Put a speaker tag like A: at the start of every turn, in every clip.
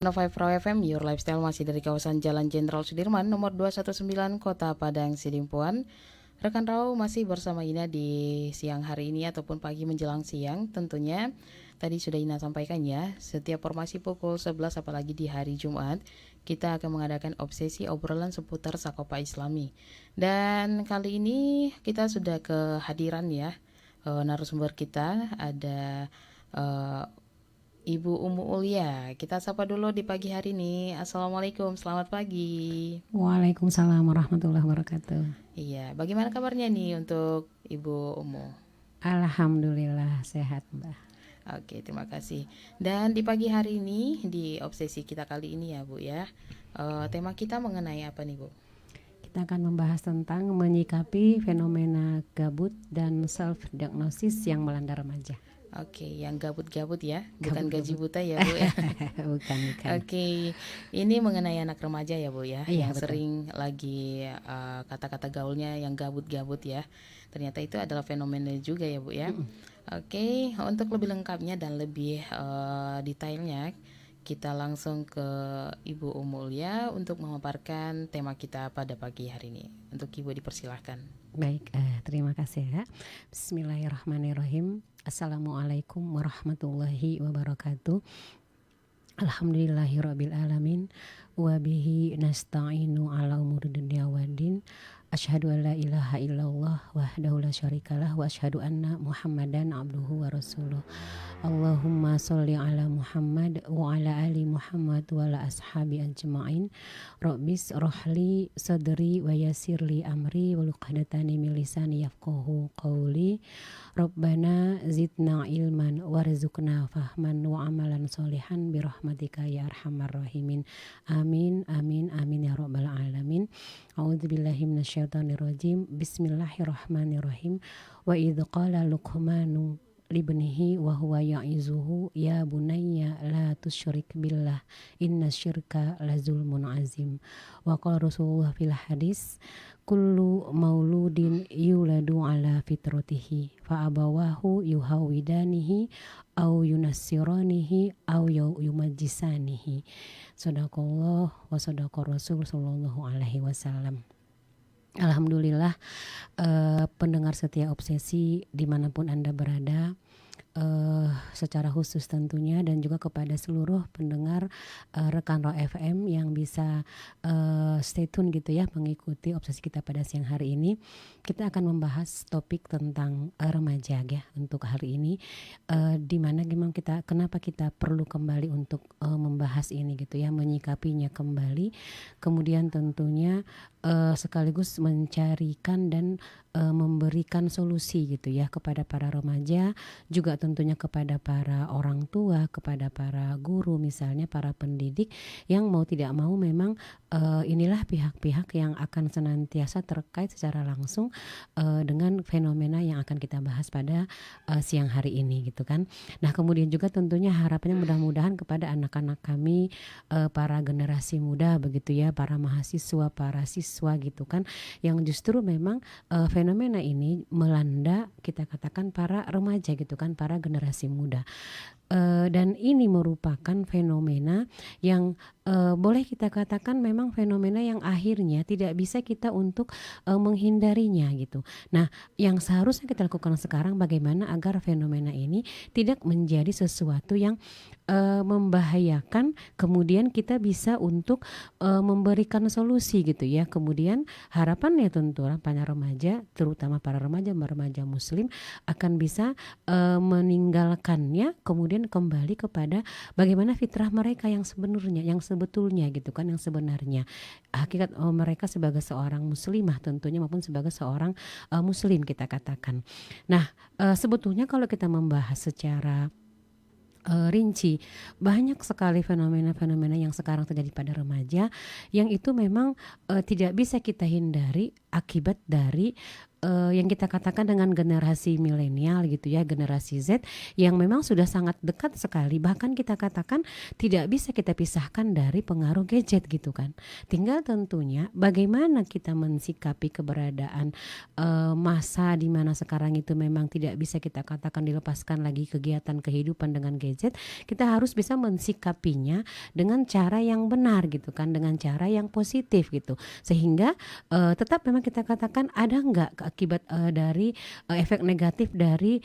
A: 105 Pro FM, Your Lifestyle masih dari kawasan Jalan Jenderal Sudirman nomor 219 Kota Padang Sidimpuan. Rekan Rau masih bersama Ina di siang hari ini ataupun pagi menjelang siang tentunya. Tadi sudah Ina sampaikan ya, setiap formasi pukul 11 apalagi di hari Jumat, kita akan mengadakan obsesi obrolan seputar Sakopa Islami. Dan kali ini kita sudah kehadiran ya, narasumber kita ada eh, Ibu Umu Ulia. Kita sapa dulu di pagi hari ini. Assalamualaikum, selamat pagi.
B: Waalaikumsalam warahmatullahi wabarakatuh.
A: Iya, bagaimana kabarnya nih untuk Ibu Umu?
B: Alhamdulillah sehat, Mbak.
A: Oke, terima kasih. Dan di pagi hari ini, di obsesi kita kali ini ya Bu ya, tema kita mengenai apa nih Bu?
B: Kita akan membahas tentang menyikapi fenomena gabut dan self-diagnosis yang melanda remaja.
A: Oke, yang gabut-gabut ya, bukan gaji
B: Gabut-gabut.
A: buta ya Bu ya.
B: Bukan.
A: Oke, ini mengenai anak remaja ya Bu ya,
B: Iya,
A: yang
B: betul.
A: sering lagi kata-kata gaulnya yang gabut-gabut ya. Ternyata itu adalah fenomena juga ya Bu ya.
B: Mm-mm.
A: Oke, untuk lebih lengkapnya dan lebih detailnya, kita langsung ke Ibu Umulia untuk memaparkan tema kita pada pagi hari ini. Untuk Ibu dipersilahkan.
B: Baik, terima kasih ya. Bismillahirrahmanirrahim. Assalamualaikum warahmatullahi wabarakatuh. Alhamdulillahirabbil alamin wa bihi nasta'inu ala umuri dunya waddin. Asyhadu an la ilaha illallah wahdahu la syarikalah wa asyhadu anna Muhammadan abduhu wa rasuluh. Allahumma sholli ala Muhammad wa ala ali Muhammad wa ala ashabi ajma'in. Rabbis rohli sadri wa yassirli amri wa luqadatani min lisani yafqahu qawli. Rabbana zidna ilman warzuqna fahman wa amalan solihan birahmatika ya arhamar rahimin. Amin amin amin ya rabbal alamin. A'udzubillahi minasyaitonirrajim. Bismillahirrahmanirrahim. Wa idh qala Luqmanu libnihi wa huwa ya'izuhu ya bunayya la tusyrik billah inna syirka la zulmun azim. Wa qala Rasulullah fil hadis kullu mauludin yuladu ala fitratihi fa abawahu yuhawidanihi au yunassiranihi au yumajjisanihi. Sadaqallah wa sadaqa Rasul sallallahu alaihi wasallam. Alhamdulillah, pendengar setia obsesi dimanapun Anda berada, secara khusus tentunya dan juga kepada seluruh pendengar rekan Ro FM yang bisa stay tune gitu ya mengikuti obsesi kita pada siang hari ini. Kita akan membahas topik tentang remaja ya untuk hari ini, di mana memang kenapa kita perlu kembali untuk membahas ini gitu ya, menyikapinya kembali, kemudian tentunya sekaligus mencarikan dan memberikan solusi gitu ya kepada para remaja, juga tentunya kepada para orang tua, kepada para guru misalnya, para pendidik yang mau tidak mau memang inilah pihak-pihak yang akan senantiasa terkait secara langsung dengan fenomena yang akan kita bahas pada siang hari ini gitu kan. Nah kemudian juga tentunya harapannya mudah-mudahan kepada anak-anak kami, para generasi muda begitu ya, para mahasiswa, para siswa gitu kan, yang justru memang fenomena ini melanda kita katakan para remaja gitu kan, para generasi muda. Dan ini merupakan fenomena yang boleh kita katakan memang fenomena yang akhirnya tidak bisa kita untuk menghindarinya gitu. Nah, yang seharusnya kita lakukan sekarang bagaimana agar fenomena ini tidak menjadi sesuatu yang membahayakan, kemudian kita bisa untuk memberikan solusi gitu ya. Kemudian harapannya tentu para remaja, terutama para remaja muslim akan bisa meninggalkannya, kemudian kembali kepada bagaimana fitrah mereka yang sebenarnya, yang sebetulnya gitu kan, yang sebenarnya hakikat mereka sebagai seorang muslimah tentunya maupun sebagai seorang muslim kita katakan. Nah, sebetulnya kalau kita membahas secara rinci, banyak sekali fenomena-fenomena yang sekarang terjadi pada remaja yang itu memang tidak bisa kita hindari akibat dari yang kita katakan dengan generasi milenial gitu ya, generasi Z yang memang sudah sangat dekat sekali, bahkan kita katakan tidak bisa kita pisahkan dari pengaruh gadget gitu kan. Tinggal tentunya bagaimana kita mensikapi keberadaan masa di mana sekarang itu memang tidak bisa kita katakan dilepaskan lagi kegiatan kehidupan dengan gadget. Kita harus bisa mensikapinya dengan cara yang benar gitu kan, dengan cara yang positif gitu, sehingga tetap memang kita katakan ada enggak akibat dari efek negatif dari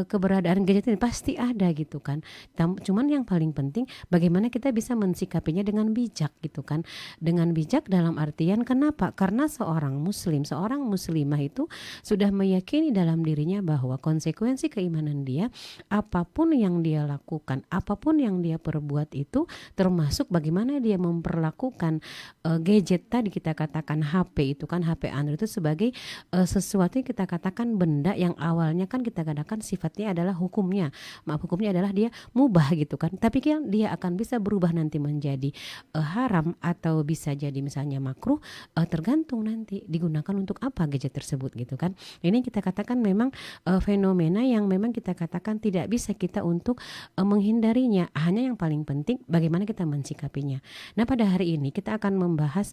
B: keberadaan gadget ini, pasti ada gitu kan. Cuman yang paling penting bagaimana kita bisa mensikapinya dengan bijak gitu kan, dengan bijak dalam artian kenapa? Karena seorang muslim, seorang muslimah itu sudah meyakini dalam dirinya bahwa konsekuensi keimanan dia, apapun yang dia lakukan, apapun yang dia perbuat itu, termasuk bagaimana dia memperlakukan gadget tadi kita katakan HP itu kan, HP Android itu sebagai sesuatu yang kita katakan benda yang awalnya kan kita katakan sifatnya adalah hukumnya adalah dia mubah gitu kan, tapi kan dia akan bisa berubah nanti menjadi haram atau bisa jadi misalnya makruh, tergantung nanti digunakan untuk apa gadget tersebut gitu kan. Ini kita katakan memang fenomena yang memang kita katakan tidak bisa kita untuk menghindarinya, hanya yang paling penting bagaimana kita mensikapinya. Nah, pada hari ini kita akan membahas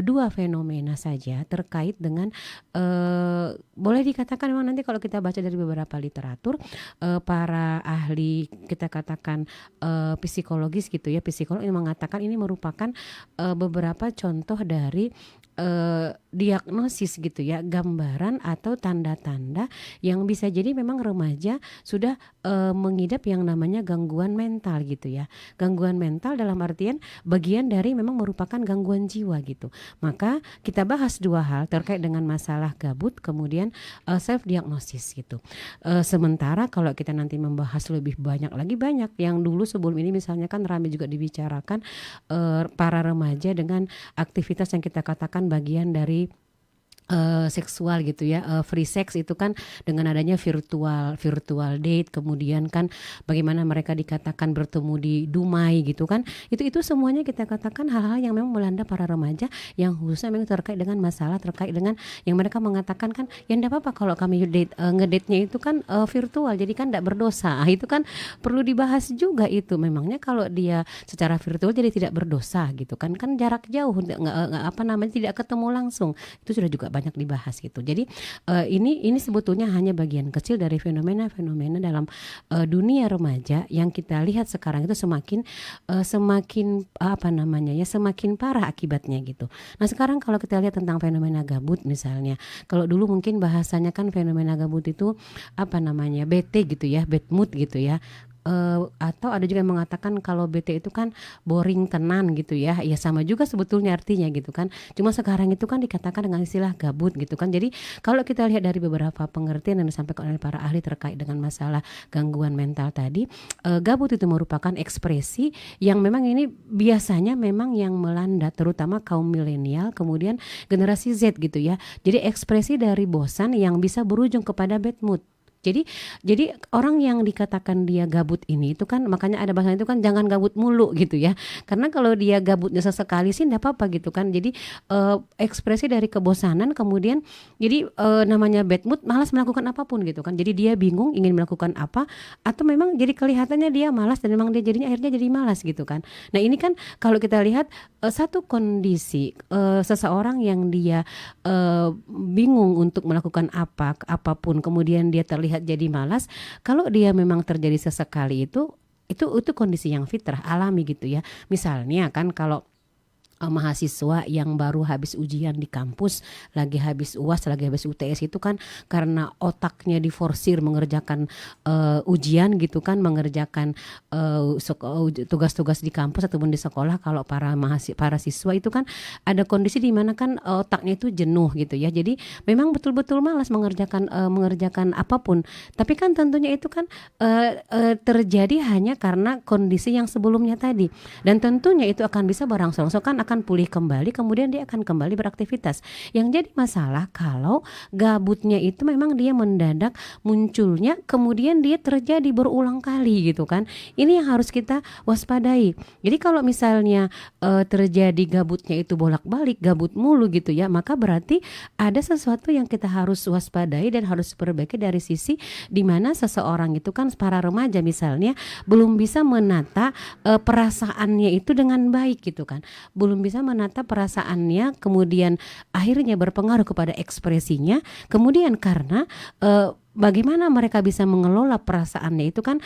B: dua fenomena saja terkait dengan boleh dikatakan memang nanti kalau kita baca dari beberapa literatur, para ahli kita katakan psikologis gitu ya, psikolog yang mengatakan ini merupakan beberapa contoh dari diagnosis gitu ya, gambaran atau tanda-tanda yang bisa jadi memang remaja sudah mengidap yang namanya gangguan mental gitu ya. Gangguan mental dalam artian bagian dari memang merupakan gangguan jiwa gitu. Maka kita bahas dua hal terkait dengan masalah gabut, kemudian self diagnosis gitu. Sementara kalau kita nanti membahas lebih banyak lagi, banyak yang dulu sebelum ini misalnya kan ramai juga dibicarakan para remaja dengan aktivitas yang kita katakan bagian dari seksual gitu ya, free sex itu kan dengan adanya virtual date, kemudian kan bagaimana mereka dikatakan bertemu di Dumai gitu kan, itu semuanya kita katakan hal-hal yang memang melanda para remaja yang khususnya memang terkait dengan masalah terkait dengan yang mereka mengatakan kan ya enggak apa-apa kalau kami ngedate-nya itu kan virtual, jadi kan enggak berdosa. Itu kan perlu dibahas juga, itu memangnya kalau dia secara virtual jadi tidak berdosa gitu kan jarak jauh, tidak ketemu langsung, itu sudah juga banyak dibahas gitu. Jadi ini sebetulnya hanya bagian kecil dari fenomena-fenomena dalam dunia remaja yang kita lihat sekarang itu semakin semakin parah akibatnya gitu. Nah, sekarang kalau kita lihat tentang fenomena gabut misalnya, kalau dulu mungkin bahasanya kan fenomena gabut itu bete gitu ya, bad mood gitu ya. Atau ada juga yang mengatakan kalau BT itu kan boring tenan gitu ya. Ya sama juga sebetulnya artinya gitu kan. Cuma sekarang itu kan dikatakan dengan istilah gabut gitu kan. Jadi kalau kita lihat dari beberapa pengertian yang disampaikan oleh para ahli terkait dengan masalah gangguan mental tadi, gabut itu merupakan ekspresi yang memang ini biasanya memang yang melanda terutama kaum milenial kemudian generasi Z gitu ya. Jadi ekspresi dari bosan yang bisa berujung kepada bad mood. Jadi orang yang dikatakan dia gabut ini itu kan, makanya ada bahasa itu kan jangan gabut mulu gitu ya. Karena kalau dia gabutnya sesekali sih enggak apa-apa gitu kan. Jadi ekspresi dari kebosanan kemudian jadi namanya bad mood, malas melakukan apapun gitu kan. Jadi dia bingung ingin melakukan apa, atau memang jadi kelihatannya dia malas dan memang dia jadinya akhirnya jadi malas gitu kan. Nah, ini kan kalau kita lihat satu kondisi seseorang yang dia bingung untuk melakukan apapun kemudian dia terlihat jadi malas, kalau dia memang terjadi sesekali itu kondisi yang fitrah alami gitu ya. Misalnya kan kalau mahasiswa yang baru habis ujian di kampus, lagi habis UAS, lagi habis UTS itu kan karena otaknya diforsir mengerjakan ujian gitu kan, mengerjakan tugas-tugas di kampus ataupun di sekolah. Kalau para siswa itu kan ada kondisi di mana kan otaknya itu jenuh gitu ya. Jadi memang betul-betul malas mengerjakan apapun. Tapi kan tentunya itu kan terjadi hanya karena kondisi yang sebelumnya tadi. Dan tentunya itu akan bisa berangsur-angsur kan akan pulih kembali, kemudian dia akan kembali beraktivitas. Yang jadi masalah kalau gabutnya itu memang dia mendadak munculnya, kemudian dia terjadi berulang kali gitu kan. Ini yang harus kita waspadai. Jadi kalau misalnya terjadi gabutnya itu bolak-balik, gabut mulu gitu ya, maka berarti ada sesuatu yang kita harus waspadai dan harus perbaiki dari sisi di mana seseorang itu kan para remaja misalnya belum bisa menata perasaannya itu dengan baik gitu kan, belum bisa menata perasaannya, kemudian akhirnya berpengaruh kepada ekspresinya. Kemudian karena bagaimana mereka bisa mengelola perasaannya itu kan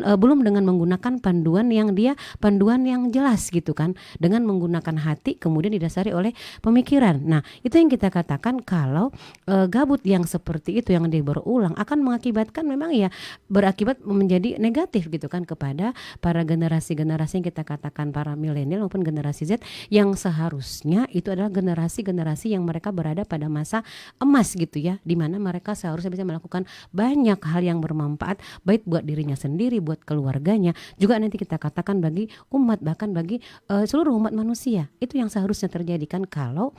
B: belum dengan menggunakan panduan yang jelas gitu kan, dengan menggunakan hati kemudian didasari oleh pemikiran. Nah, itu yang kita katakan kalau gabut yang seperti itu yang dia berulang akan mengakibatkan memang ya berakibat menjadi negatif gitu kan kepada para generasi-generasi yang kita katakan para milenial maupun generasi Z, yang seharusnya itu adalah generasi-generasi yang mereka berada pada masa emas gitu ya, di mana mereka seharusnya bisa melakukan banyak hal yang bermanfaat baik buat dirinya sendiri, buat keluarganya, juga nanti kita katakan bagi umat, bahkan bagi seluruh umat manusia. Itu yang seharusnya terjadi kan, kalau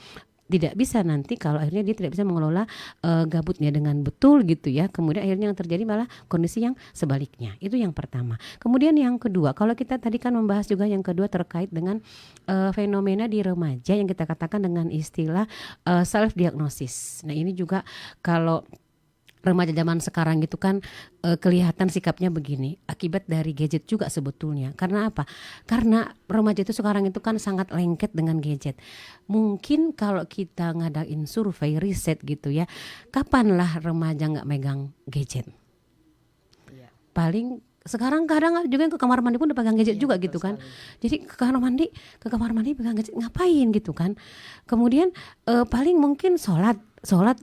B: tidak bisa nanti kalau akhirnya dia tidak bisa mengelola gabutnya dengan betul gitu ya, kemudian akhirnya yang terjadi malah kondisi yang sebaliknya. Itu yang pertama. Kemudian yang kedua, kalau kita tadi kan membahas juga yang kedua terkait dengan fenomena di remaja yang kita katakan dengan istilah self diagnosis. Nah, ini juga kalau remaja zaman sekarang gitu kan kelihatan sikapnya begini akibat dari gadget juga sebetulnya. Karena apa? Karena remaja itu sekarang itu kan sangat lengket dengan gadget. Mungkin kalau kita ngadain survei riset gitu ya, kapanlah remaja nggak megang gadget? Paling sekarang kadang juga yang ke kamar mandi pun udah pegang gadget juga gitu kan. Jadi ke kamar mandi pegang gadget ngapain gitu kan. Kemudian paling mungkin sholat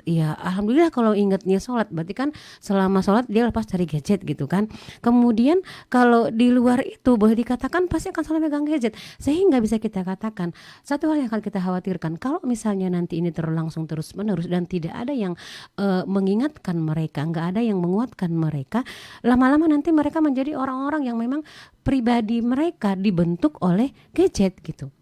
B: ya alhamdulillah kalau ingatnya sholat, berarti kan selama sholat dia lepas dari gadget gitu kan. Kemudian kalau di luar itu boleh dikatakan pasti akan selalu megang gadget, sehingga bisa kita katakan satu hal yang akan kita khawatirkan kalau misalnya nanti ini terlangsung terus menerus dan tidak ada yang mengingatkan mereka, nggak ada yang menguatkan mereka, lama-lama nanti mereka menjadi orang-orang yang memang pribadi mereka dibentuk oleh gadget gitu.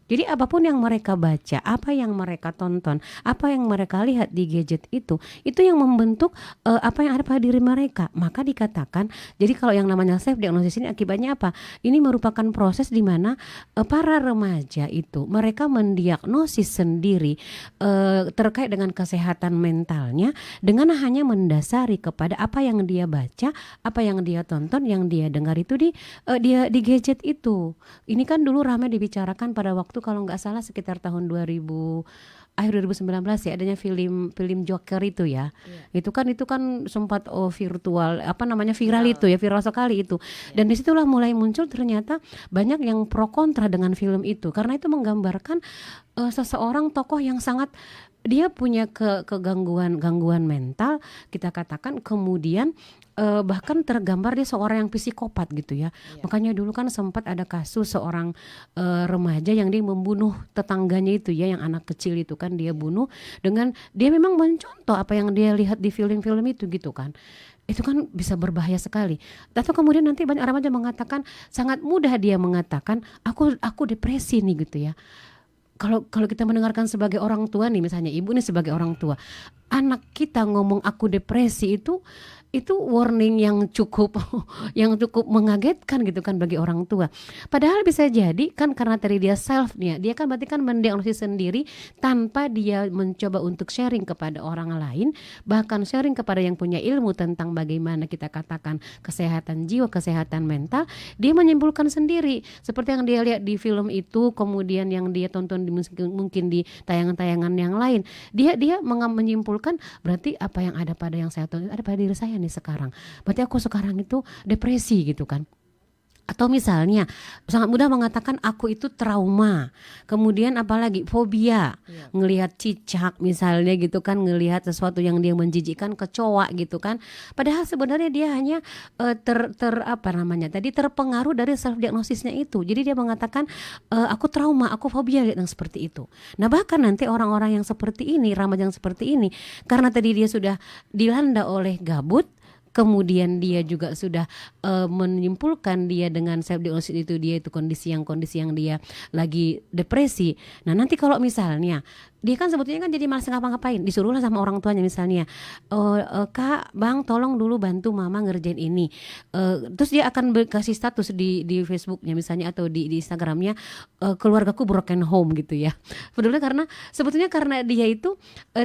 B: Jadi apapun yang mereka baca, apa yang mereka tonton, apa yang mereka lihat di gadget itu yang membentuk apa yang ada pada diri mereka. Maka dikatakan, jadi kalau yang namanya self diagnosis ini akibatnya apa? Ini merupakan proses di mana para remaja itu mereka mendiagnosis sendiri terkait dengan kesehatan mentalnya dengan hanya mendasari kepada apa yang dia baca, apa yang dia tonton, yang dia dengar itu di gadget itu. Ini kan dulu ramai dibicarakan pada waktu kalau nggak salah sekitar tahun 2000 akhir 2019 ya, adanya film Joker itu ya. Itu kan sempat virtual viral sekali itu. Dan disitulah mulai muncul ternyata banyak yang pro kontra dengan film itu karena itu menggambarkan seseorang tokoh yang sangat dia punya gangguan mental kita katakan, kemudian bahkan tergambar dia seorang yang psikopat gitu ya. Makanya dulu kan sempat ada kasus seorang remaja yang dia membunuh tetangganya itu ya, yang anak kecil itu kan dia bunuh dengan dia memang mencontoh apa yang dia lihat di film-film itu gitu kan. Itu kan bisa berbahaya sekali. Atau kemudian nanti banyak remaja mengatakan, sangat mudah dia mengatakan aku depresi nih gitu ya. Kalau kita mendengarkan sebagai orang tua nih, misalnya ibu nih sebagai orang tua, anak kita ngomong aku depresi itu warning yang cukup mengagetkan gitu kan bagi orang tua. Padahal bisa jadi kan karena tadi dia self-nya, dia kan berarti kan mendiagnosis sendiri tanpa dia mencoba untuk sharing kepada orang lain, bahkan sharing kepada yang punya ilmu tentang bagaimana kita katakan kesehatan jiwa, kesehatan mental, dia menyimpulkan sendiri seperti yang dia lihat di film itu, kemudian yang dia tonton mungkin di tayangan-tayangan yang lain. Dia menyimpulkan berarti apa yang ada pada yang saya tonton ada pada diri saya nih sekarang. Berarti aku sekarang itu depresi gitu kan. Atau misalnya sangat mudah mengatakan aku itu trauma, kemudian apalagi fobia, ngelihat cicak misalnya gitu kan, ngelihat sesuatu yang dia menjijikkan, kecoa gitu kan. Padahal sebenarnya dia hanya terpengaruh dari self diagnosisnya itu. Jadi dia mengatakan aku trauma, aku fobia yang seperti itu. Nah bahkan nanti orang-orang yang seperti ini, remaja yang seperti ini, karena tadi dia sudah dilanda oleh gabut, kemudian dia juga sudah menyimpulkan dia dengan self diagnosis itu dia itu kondisi yang dia lagi depresi. Nah nanti kalau misalnya dia kan sebetulnya kan jadi malas ngapa-ngapain, disuruhlah sama orang tuanya misalnya, Kak, Bang, tolong dulu bantu Mama ngerjain ini. Terus dia akan kasih status di Facebooknya misalnya atau di Instagramnya, keluargaku broken home gitu ya. Sebetulnya karena dia itu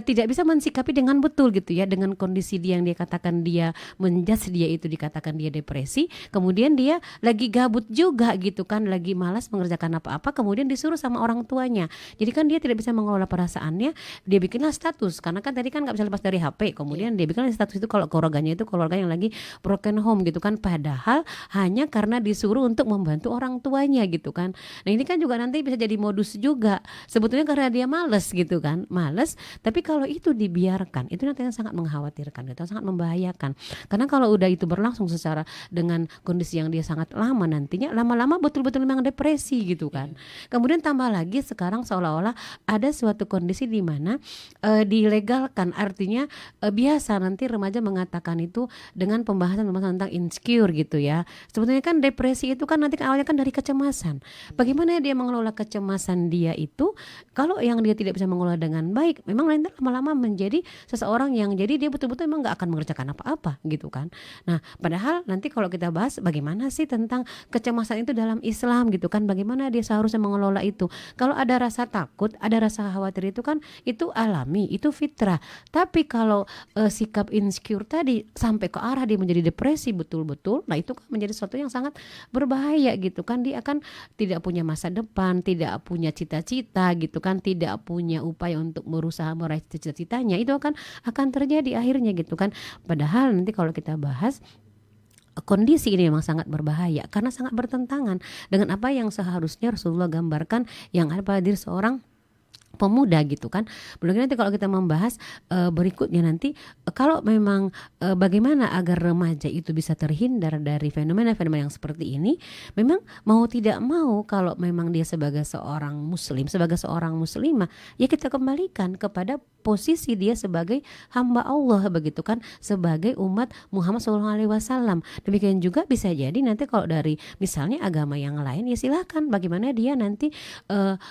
B: tidak bisa mensikapi dengan betul gitu ya dengan kondisi dia yang dia katakan dia menjudge dia itu dikatakan dia depresi, kemudian dia lagi gabut juga gitu kan, lagi malas mengerjakan apa-apa, kemudian disuruh sama orang tuanya. Jadi kan dia tidak bisa mengelola perasaannya, dia bikinlah status karena kan tadi kan nggak bisa lepas dari HP, kemudian dia bikinlah status itu kalau keluarganya itu keluarga yang lagi broken home gitu kan, padahal hanya karena disuruh untuk membantu orang tuanya gitu kan. Nah ini kan juga nanti bisa jadi modus juga sebetulnya karena dia males gitu kan, males, tapi kalau itu dibiarkan itu nanti sangat mengkhawatirkan gitu, sangat membahayakan karena kalau udah itu berlangsung secara dengan kondisi yang dia sangat lama, nantinya lama-lama betul-betul memang depresi gitu kan. Kemudian tambah lagi sekarang seolah-olah ada suatu kondisi di mana dilegalkan, artinya biasa nanti remaja mengatakan itu dengan pembahasan tentang insecure gitu ya. Sebetulnya kan depresi itu kan nanti awalnya kan dari kecemasan. Bagaimana dia mengelola kecemasan dia itu? Kalau yang dia tidak bisa mengelola dengan baik, memang nanti lama-lama menjadi seseorang yang jadi dia betul-betul memang nggak akan mengerjakan apa-apa gitu kan. Nah, padahal nanti kalau kita bahas bagaimana sih tentang kecemasan itu dalam Islam gitu kan, bagaimana dia seharusnya mengelola itu. Kalau ada rasa takut, ada rasa khawatir itu kan itu alami, itu fitrah. Tapi kalau sikap insecure tadi sampai ke arah dia menjadi depresi betul-betul, nah itu kan menjadi sesuatu yang sangat berbahaya gitu kan. Dia akan tidak punya masa depan, tidak punya cita-cita gitu kan, tidak punya upaya untuk berusaha meraih cita-citanya. Itu akan terjadi akhirnya gitu kan. Padahal nanti kalau kita bahas kondisi ini memang sangat berbahaya karena sangat bertentangan dengan apa yang seharusnya Rasulullah gambarkan yang ada pada diri seorang pemuda gitu kan. Belum lagi nanti kalau kita membahas berikutnya nanti kalau memang bagaimana agar remaja itu bisa terhindar dari fenomena-fenomena yang seperti ini, memang mau tidak mau kalau memang dia sebagai seorang muslim, sebagai seorang muslimah, ya kita kembalikan kepada posisi dia sebagai hamba Allah begitu kan, sebagai umat Muhammad SAW. Demikian juga bisa jadi nanti kalau dari misalnya agama yang lain, ya silahkan bagaimana dia nanti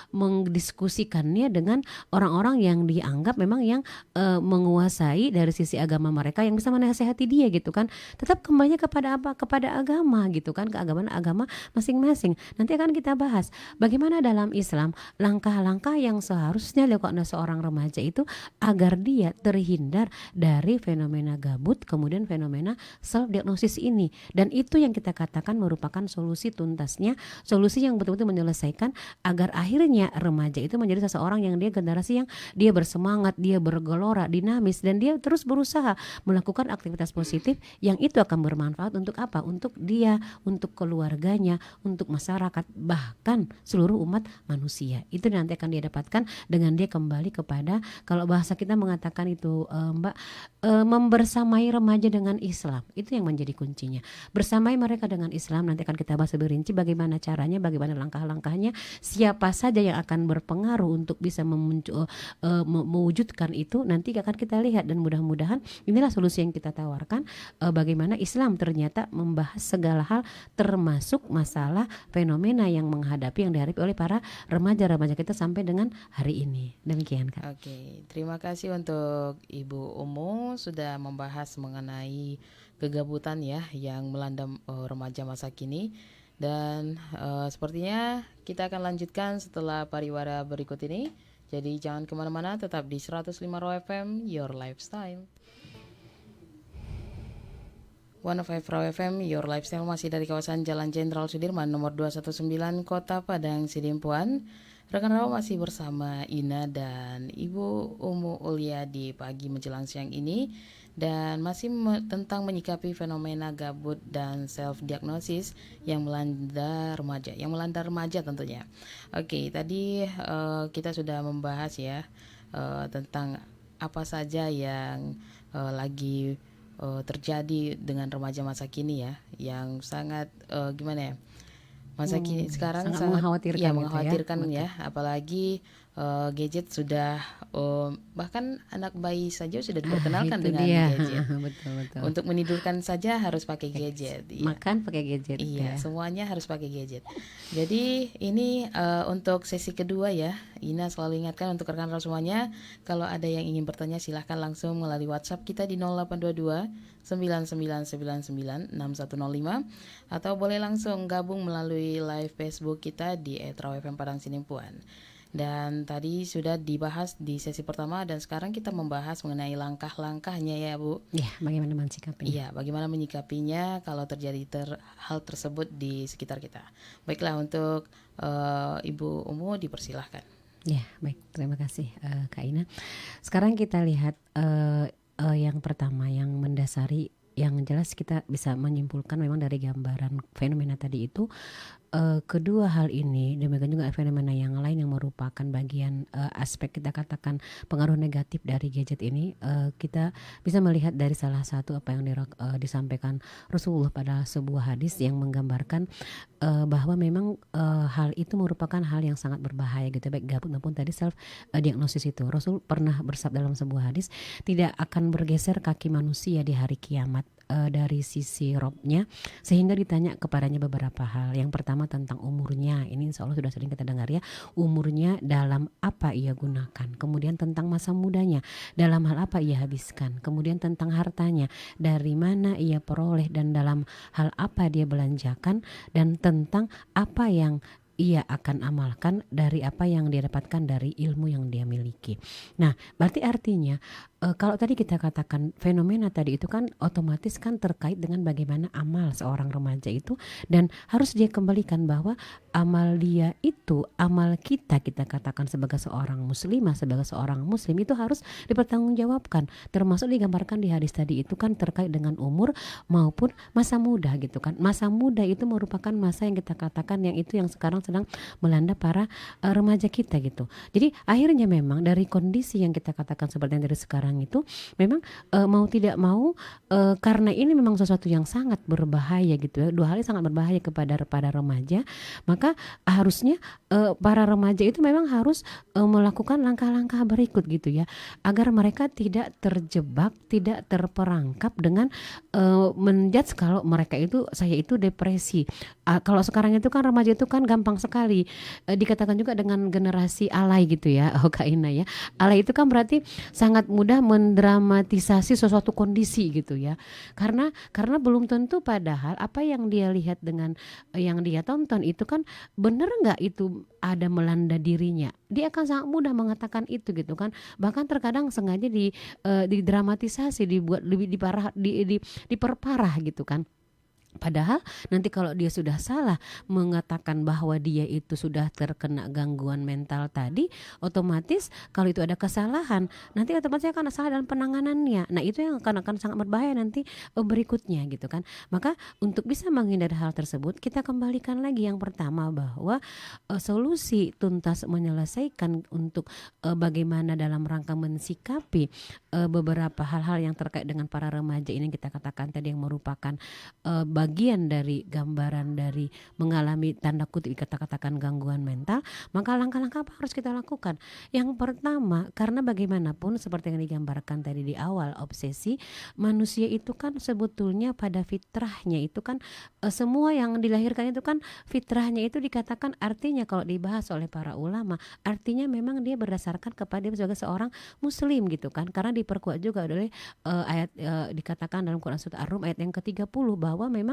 B: mendiskusikannya dengan orang-orang yang dianggap memang yang menguasai dari sisi agama mereka yang bisa menasehati dia gitu kan. Tetap kembalinya kepada apa? Kepada agama gitu kan, keagamaan agama masing-masing. Nanti akan kita bahas bagaimana dalam Islam langkah-langkah yang seharusnya dilakukan oleh seorang remaja itu agar dia terhindar dari fenomena gabut, kemudian fenomena self diagnosis ini. Dan itu yang kita katakan merupakan solusi tuntasnya, solusi yang betul-betul menyelesaikan agar akhirnya remaja itu menjadi seseorang yang dia generasi yang dia bersemangat, dia bergelora, dinamis, dan dia terus berusaha melakukan aktivitas positif yang itu akan bermanfaat untuk apa? Untuk dia, untuk keluarganya, untuk masyarakat, bahkan seluruh umat manusia. Itu nanti akan dia dapatkan dengan dia kembali kepada, kalau bahasa kita mengatakan itu Mbak, membersamai remaja dengan Islam. Itu yang menjadi kuncinya. Bersamai mereka dengan Islam, nanti akan kita bahas lebih rinci bagaimana caranya, bagaimana langkah-langkahnya, siapa saja yang akan berpengaruh untuk bisa mewujudkan itu, nanti akan kita lihat. Dan mudah-mudahan inilah solusi yang kita tawarkan, bagaimana Islam ternyata membahas segala hal termasuk masalah fenomena yang dihadapi oleh para remaja-remaja kita sampai dengan hari ini. Demikian Kak.
A: Oke, terima kasih untuk Ibu Umu sudah membahas mengenai kegabutan ya yang melanda remaja masa kini. Dan sepertinya kita akan lanjutkan setelah pariwara berikut ini. Jadi jangan kemana-mana, tetap di 105 Raw FM, Your Lifestyle. 105 Raw FM, Your Lifestyle masih dari kawasan Jalan Jenderal Sudirman nomor 219 Kota Padang Sidimpuan. Rekan Raw masih bersama Ina dan Ibu Umu Ulia di pagi menjelang siang ini. Dan masih tentang menyikapi fenomena gabut dan self diagnosis yang melanda remaja tentunya. Oke, tadi kita sudah membahas ya tentang apa saja yang lagi terjadi dengan remaja masa kini ya, yang sangat gimana ya, masa kini sekarang
B: sangat mengkhawatirkan,
A: mengkhawatirkan
B: gitu ya.
A: Apalagi gadget sudah, bahkan anak bayi saja sudah diperkenalkan
B: Itu
A: dengan
B: dia.
A: gadget.
B: Betul betul.
A: Untuk menidurkan saja harus pakai gadget. Iya.
B: Makan pakai gadget
A: Iya,
B: ya.
A: semuanya harus pakai gadget. Jadi ini untuk sesi kedua ya. Ina selalu ingatkan untuk rekan-rekan semuanya, kalau ada yang ingin bertanya silahkan langsung melalui WhatsApp kita di 0822 9999 6105 atau boleh langsung gabung melalui live Facebook kita di @rawfm Padang Sidimpuan. Dan tadi sudah dibahas di sesi pertama dan sekarang kita membahas mengenai langkah-langkahnya ya Bu.
B: Ya, bagaimana mensikapinya?
A: Iya, bagaimana menyikapinya kalau terjadi hal tersebut di sekitar kita. Baiklah, untuk Ibu Umu dipersilahkan.
B: Ya, baik, terima kasih Kak Ina. Sekarang kita lihat yang pertama, yang mendasari, yang jelas kita bisa menyimpulkan memang dari gambaran fenomena tadi itu, kedua hal ini, demikian juga fenomena yang lain yang merupakan bagian aspek kita katakan pengaruh negatif dari gadget ini, kita bisa melihat dari salah satu apa yang disampaikan Rasulullah pada sebuah hadis yang menggambarkan bahwa memang hal itu merupakan hal yang sangat berbahaya gitu, baik gabut maupun tadi self diagnosis itu. Rasul pernah bersabda dalam sebuah hadis, tidak akan bergeser kaki manusia di hari kiamat dari sisi robnya, sehingga ditanya kepadanya beberapa hal. Yang pertama tentang umurnya, ini insya Allah sudah sering kita dengar ya, umurnya dalam apa ia gunakan. Kemudian tentang masa mudanya, dalam hal apa ia habiskan. Kemudian tentang hartanya, dari mana ia peroleh dan dalam hal apa dia belanjakan, dan tentang apa yang ia akan amalkan dari apa yang dia dapatkan dari ilmu yang dia miliki. Nah, berarti artinya kalau tadi kita katakan fenomena tadi itu kan otomatis kan terkait dengan bagaimana amal seorang remaja itu, dan harus dia kembalikan bahwa amal dia itu, amal kita katakan sebagai seorang muslimah, sebagai seorang muslim itu harus dipertanggungjawabkan, termasuk digambarkan di hadis tadi itu kan terkait dengan umur maupun masa muda gitu kan. Masa muda itu merupakan masa yang kita katakan yang itu yang sekarang sedang melanda para remaja kita gitu. Jadi akhirnya memang dari kondisi yang kita katakan seperti yang dari sekarang itu memang mau tidak mau karena ini memang sesuatu yang sangat berbahaya gitu ya, dua hal yang sangat berbahaya kepada remaja, maka harusnya para remaja itu memang harus melakukan langkah-langkah berikut gitu ya, agar mereka tidak terjebak, tidak terperangkap dengan menjudge kalau mereka itu, saya itu depresi. Kalau sekarang itu kan remaja itu kan gampang sekali dikatakan juga dengan generasi alay gitu ya, Kak Ina ya. Alay itu kan berarti sangat mudah mendramatisasi sesuatu kondisi gitu ya. Karena belum tentu padahal apa yang dia lihat dengan yang dia tonton itu kan benar nggak itu ada melanda dirinya. Dia akan sangat mudah mengatakan itu gitu kan. Bahkan terkadang sengaja didramatisasi, dibuat lebih diperparah gitu kan. Padahal nanti kalau dia sudah salah mengatakan bahwa dia itu sudah terkena gangguan mental tadi, otomatis kalau itu ada kesalahan, nanti otomatis akan salah dalam penanganannya. Nah itu yang akan sangat berbahaya nanti berikutnya gitu kan. Maka untuk bisa menghindari hal tersebut, kita kembalikan lagi yang pertama bahwa solusi tuntas menyelesaikan untuk bagaimana dalam rangka mensikapi beberapa hal-hal yang terkait dengan para remaja ini kita katakan tadi yang merupakan bagian dari gambaran dari mengalami tanda kutip kata-katakan gangguan mental, maka langkah-langkah apa harus kita lakukan? Yang pertama, karena bagaimanapun seperti yang digambarkan tadi di awal, obsesi, manusia itu kan sebetulnya pada fitrahnya itu kan semua yang dilahirkan itu kan fitrahnya itu dikatakan artinya kalau dibahas oleh para ulama, artinya memang dia berdasarkan kepada dia sebagai seorang muslim gitu kan, karena diperkuat juga oleh ayat dikatakan dalam Quran Surat Ar-Rum ayat yang ke-30 bahwa memang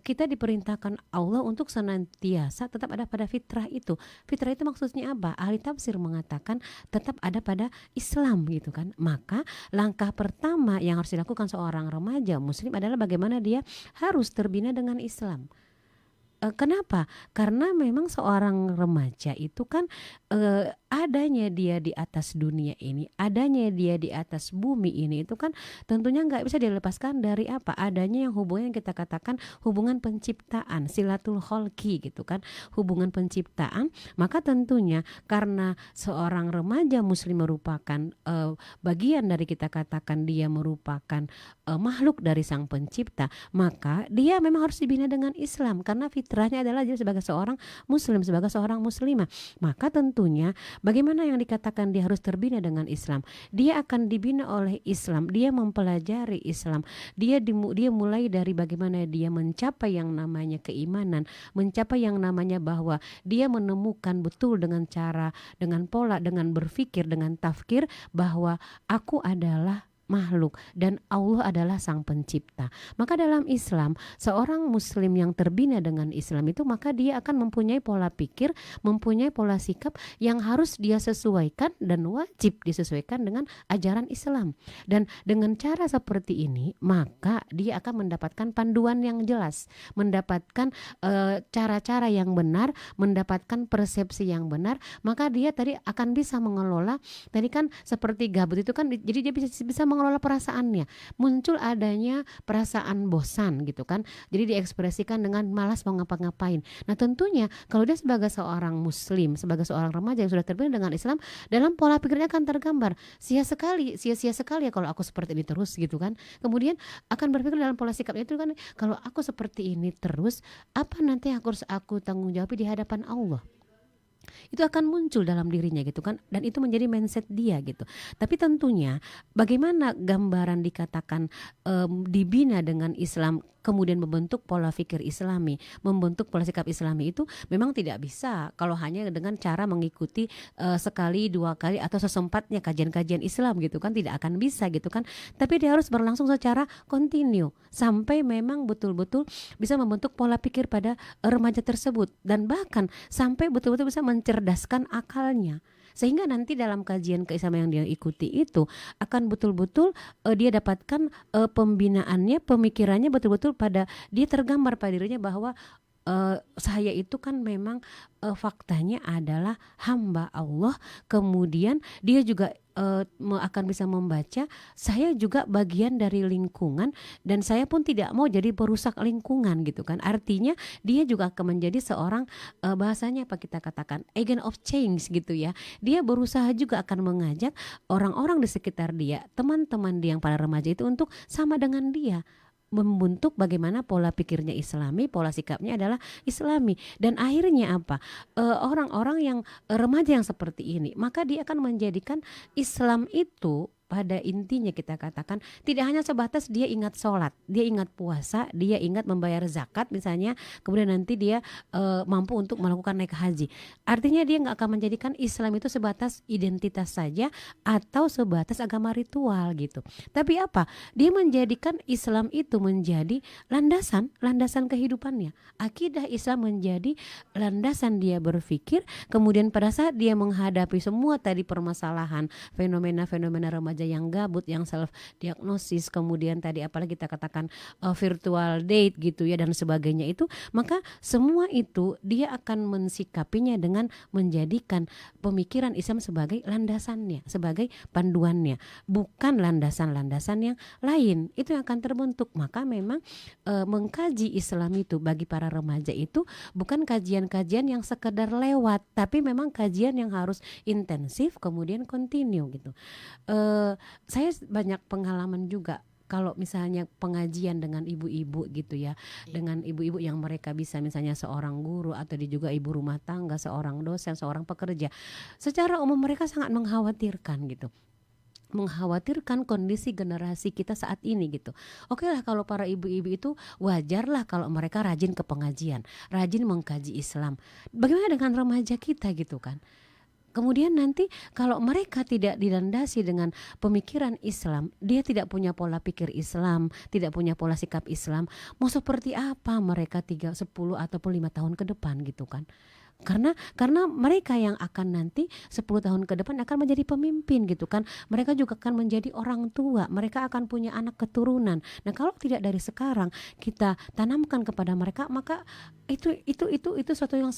B: kita diperintahkan Allah untuk senantiasa tetap ada pada fitrah itu. Fitrah itu maksudnya apa? Ahli tafsir mengatakan tetap ada pada Islam gitu kan. Maka langkah pertama yang harus dilakukan seorang remaja muslim adalah bagaimana dia harus terbina dengan Islam. Kenapa? Karena memang seorang remaja itu kan adanya dia di atas dunia ini, adanya dia di atas bumi ini itu kan tentunya nggak bisa dilepaskan dari apa? Adanya yang hubungan yang kita katakan hubungan penciptaan, silatul kholqi gitu kan, hubungan penciptaan. Maka tentunya karena seorang remaja muslim merupakan bagian dari kita katakan dia merupakan makhluk dari sang pencipta, maka dia memang harus dibina dengan Islam karena fitrahnya adalah dia sebagai seorang muslim, sebagai seorang muslimah. Maka tentunya Bagaimana yang dikatakan dia harus terbina dengan Islam? Dia akan dibina oleh Islam, dia mempelajari Islam, dia mulai dari bagaimana dia mencapai yang namanya keimanan, mencapai yang namanya bahwa dia menemukan betul dengan cara, dengan pola, dengan berpikir, dengan tafkir bahwa aku adalah makhluk dan Allah adalah sang pencipta. Maka dalam Islam, seorang muslim yang terbina dengan Islam itu maka dia akan mempunyai pola pikir, mempunyai pola sikap yang harus dia sesuaikan dan wajib disesuaikan dengan ajaran Islam. Dan dengan cara seperti ini, maka dia akan mendapatkan panduan yang jelas, mendapatkan cara-cara yang benar, mendapatkan persepsi yang benar, maka dia tadi akan bisa mengelola. Tadi kan seperti gabut itu kan, jadi dia bisa mengelola perasaannya. Muncul adanya perasaan bosan gitu kan, jadi diekspresikan dengan malas mau ngapa-ngapain. Nah tentunya kalau dia sebagai seorang muslim, sebagai seorang remaja yang sudah terbina dengan Islam, dalam pola pikirnya akan tergambar sia-sia sekali ya kalau aku seperti ini terus gitu kan. Kemudian akan berpikir dalam pola sikapnya itu kan, kalau aku seperti ini terus, apa nanti yang harus aku tanggung jawab di hadapan Allah? Itu akan muncul dalam dirinya gitu kan, dan itu menjadi mindset dia gitu. Tapi tentunya bagaimana gambaran dikatakan dibina dengan Islam, kemudian membentuk pola pikir Islami, membentuk pola sikap Islami, itu memang tidak bisa kalau hanya dengan cara mengikuti sekali dua kali atau sesempatnya kajian-kajian Islam gitu kan, tidak akan bisa gitu kan. Tapi dia harus berlangsung secara kontinu sampai memang betul-betul bisa membentuk pola pikir pada remaja tersebut, dan bahkan sampai betul-betul bisa mencerdaskan akalnya, sehingga nanti dalam kajian keislaman yang dia ikuti itu akan betul-betul dia dapatkan pembinaannya, pemikirannya betul-betul pada dia tergambar pada dirinya bahwa saya itu kan memang faktanya adalah hamba Allah. Kemudian dia juga akan bisa membaca saya juga bagian dari lingkungan, dan saya pun tidak mau jadi perusak lingkungan gitu kan. Artinya dia juga akan menjadi seorang bahasanya apa kita katakan agent of change gitu ya. Dia berusaha juga akan mengajak orang-orang di sekitar dia, teman-teman dia yang para remaja itu untuk sama dengan dia, membentuk bagaimana pola pikirnya Islami, pola sikapnya adalah Islami. Dan akhirnya apa? Orang-orang yang remaja yang seperti ini, maka dia akan menjadikan Islam itu pada intinya kita katakan tidak hanya sebatas dia ingat sholat, dia ingat puasa, dia ingat membayar zakat misalnya, kemudian nanti dia mampu untuk melakukan naik haji. Artinya dia nggak akan menjadikan Islam itu sebatas identitas saja atau sebatas agama ritual gitu. Tapi apa? Dia menjadikan Islam itu menjadi landasan kehidupannya. Akidah Islam menjadi landasan dia berpikir. Kemudian pada saat dia menghadapi semua tadi permasalahan, fenomena-fenomena remaja yang gabut, yang self diagnosis, kemudian tadi apalagi kita katakan virtual date gitu ya dan sebagainya itu, maka semua itu dia akan mensikapinya dengan menjadikan pemikiran Islam sebagai landasannya, sebagai panduannya, bukan landasan-landasan yang lain. Itu yang akan terbentuk. Maka memang mengkaji Islam itu bagi para remaja itu bukan kajian-kajian yang sekedar lewat, tapi memang kajian yang harus intensif kemudian kontinu gitu. Saya banyak pengalaman juga kalau misalnya pengajian dengan ibu-ibu gitu ya, dengan ibu-ibu yang mereka bisa misalnya seorang guru atau dia juga ibu rumah tangga, seorang dosen, seorang pekerja, secara umum mereka sangat mengkhawatirkan gitu, mengkhawatirkan kondisi generasi kita saat ini gitu. Oke lah kalau para ibu-ibu itu wajar lah kalau mereka rajin ke pengajian, rajin mengkaji Islam. Bagaimana dengan remaja kita gitu kan? Kemudian nanti kalau mereka tidak dilandasi dengan pemikiran Islam, dia tidak punya pola pikir Islam, tidak punya pola sikap Islam, mau seperti apa mereka 3, 10 ataupun 5 tahun ke depan gitu kan. Karena mereka yang akan nanti 10 tahun ke depan akan menjadi pemimpin gitu kan. Mereka juga akan menjadi orang tua, mereka akan punya anak keturunan. Nah, kalau tidak dari sekarang kita tanamkan kepada mereka, maka itu suatu yang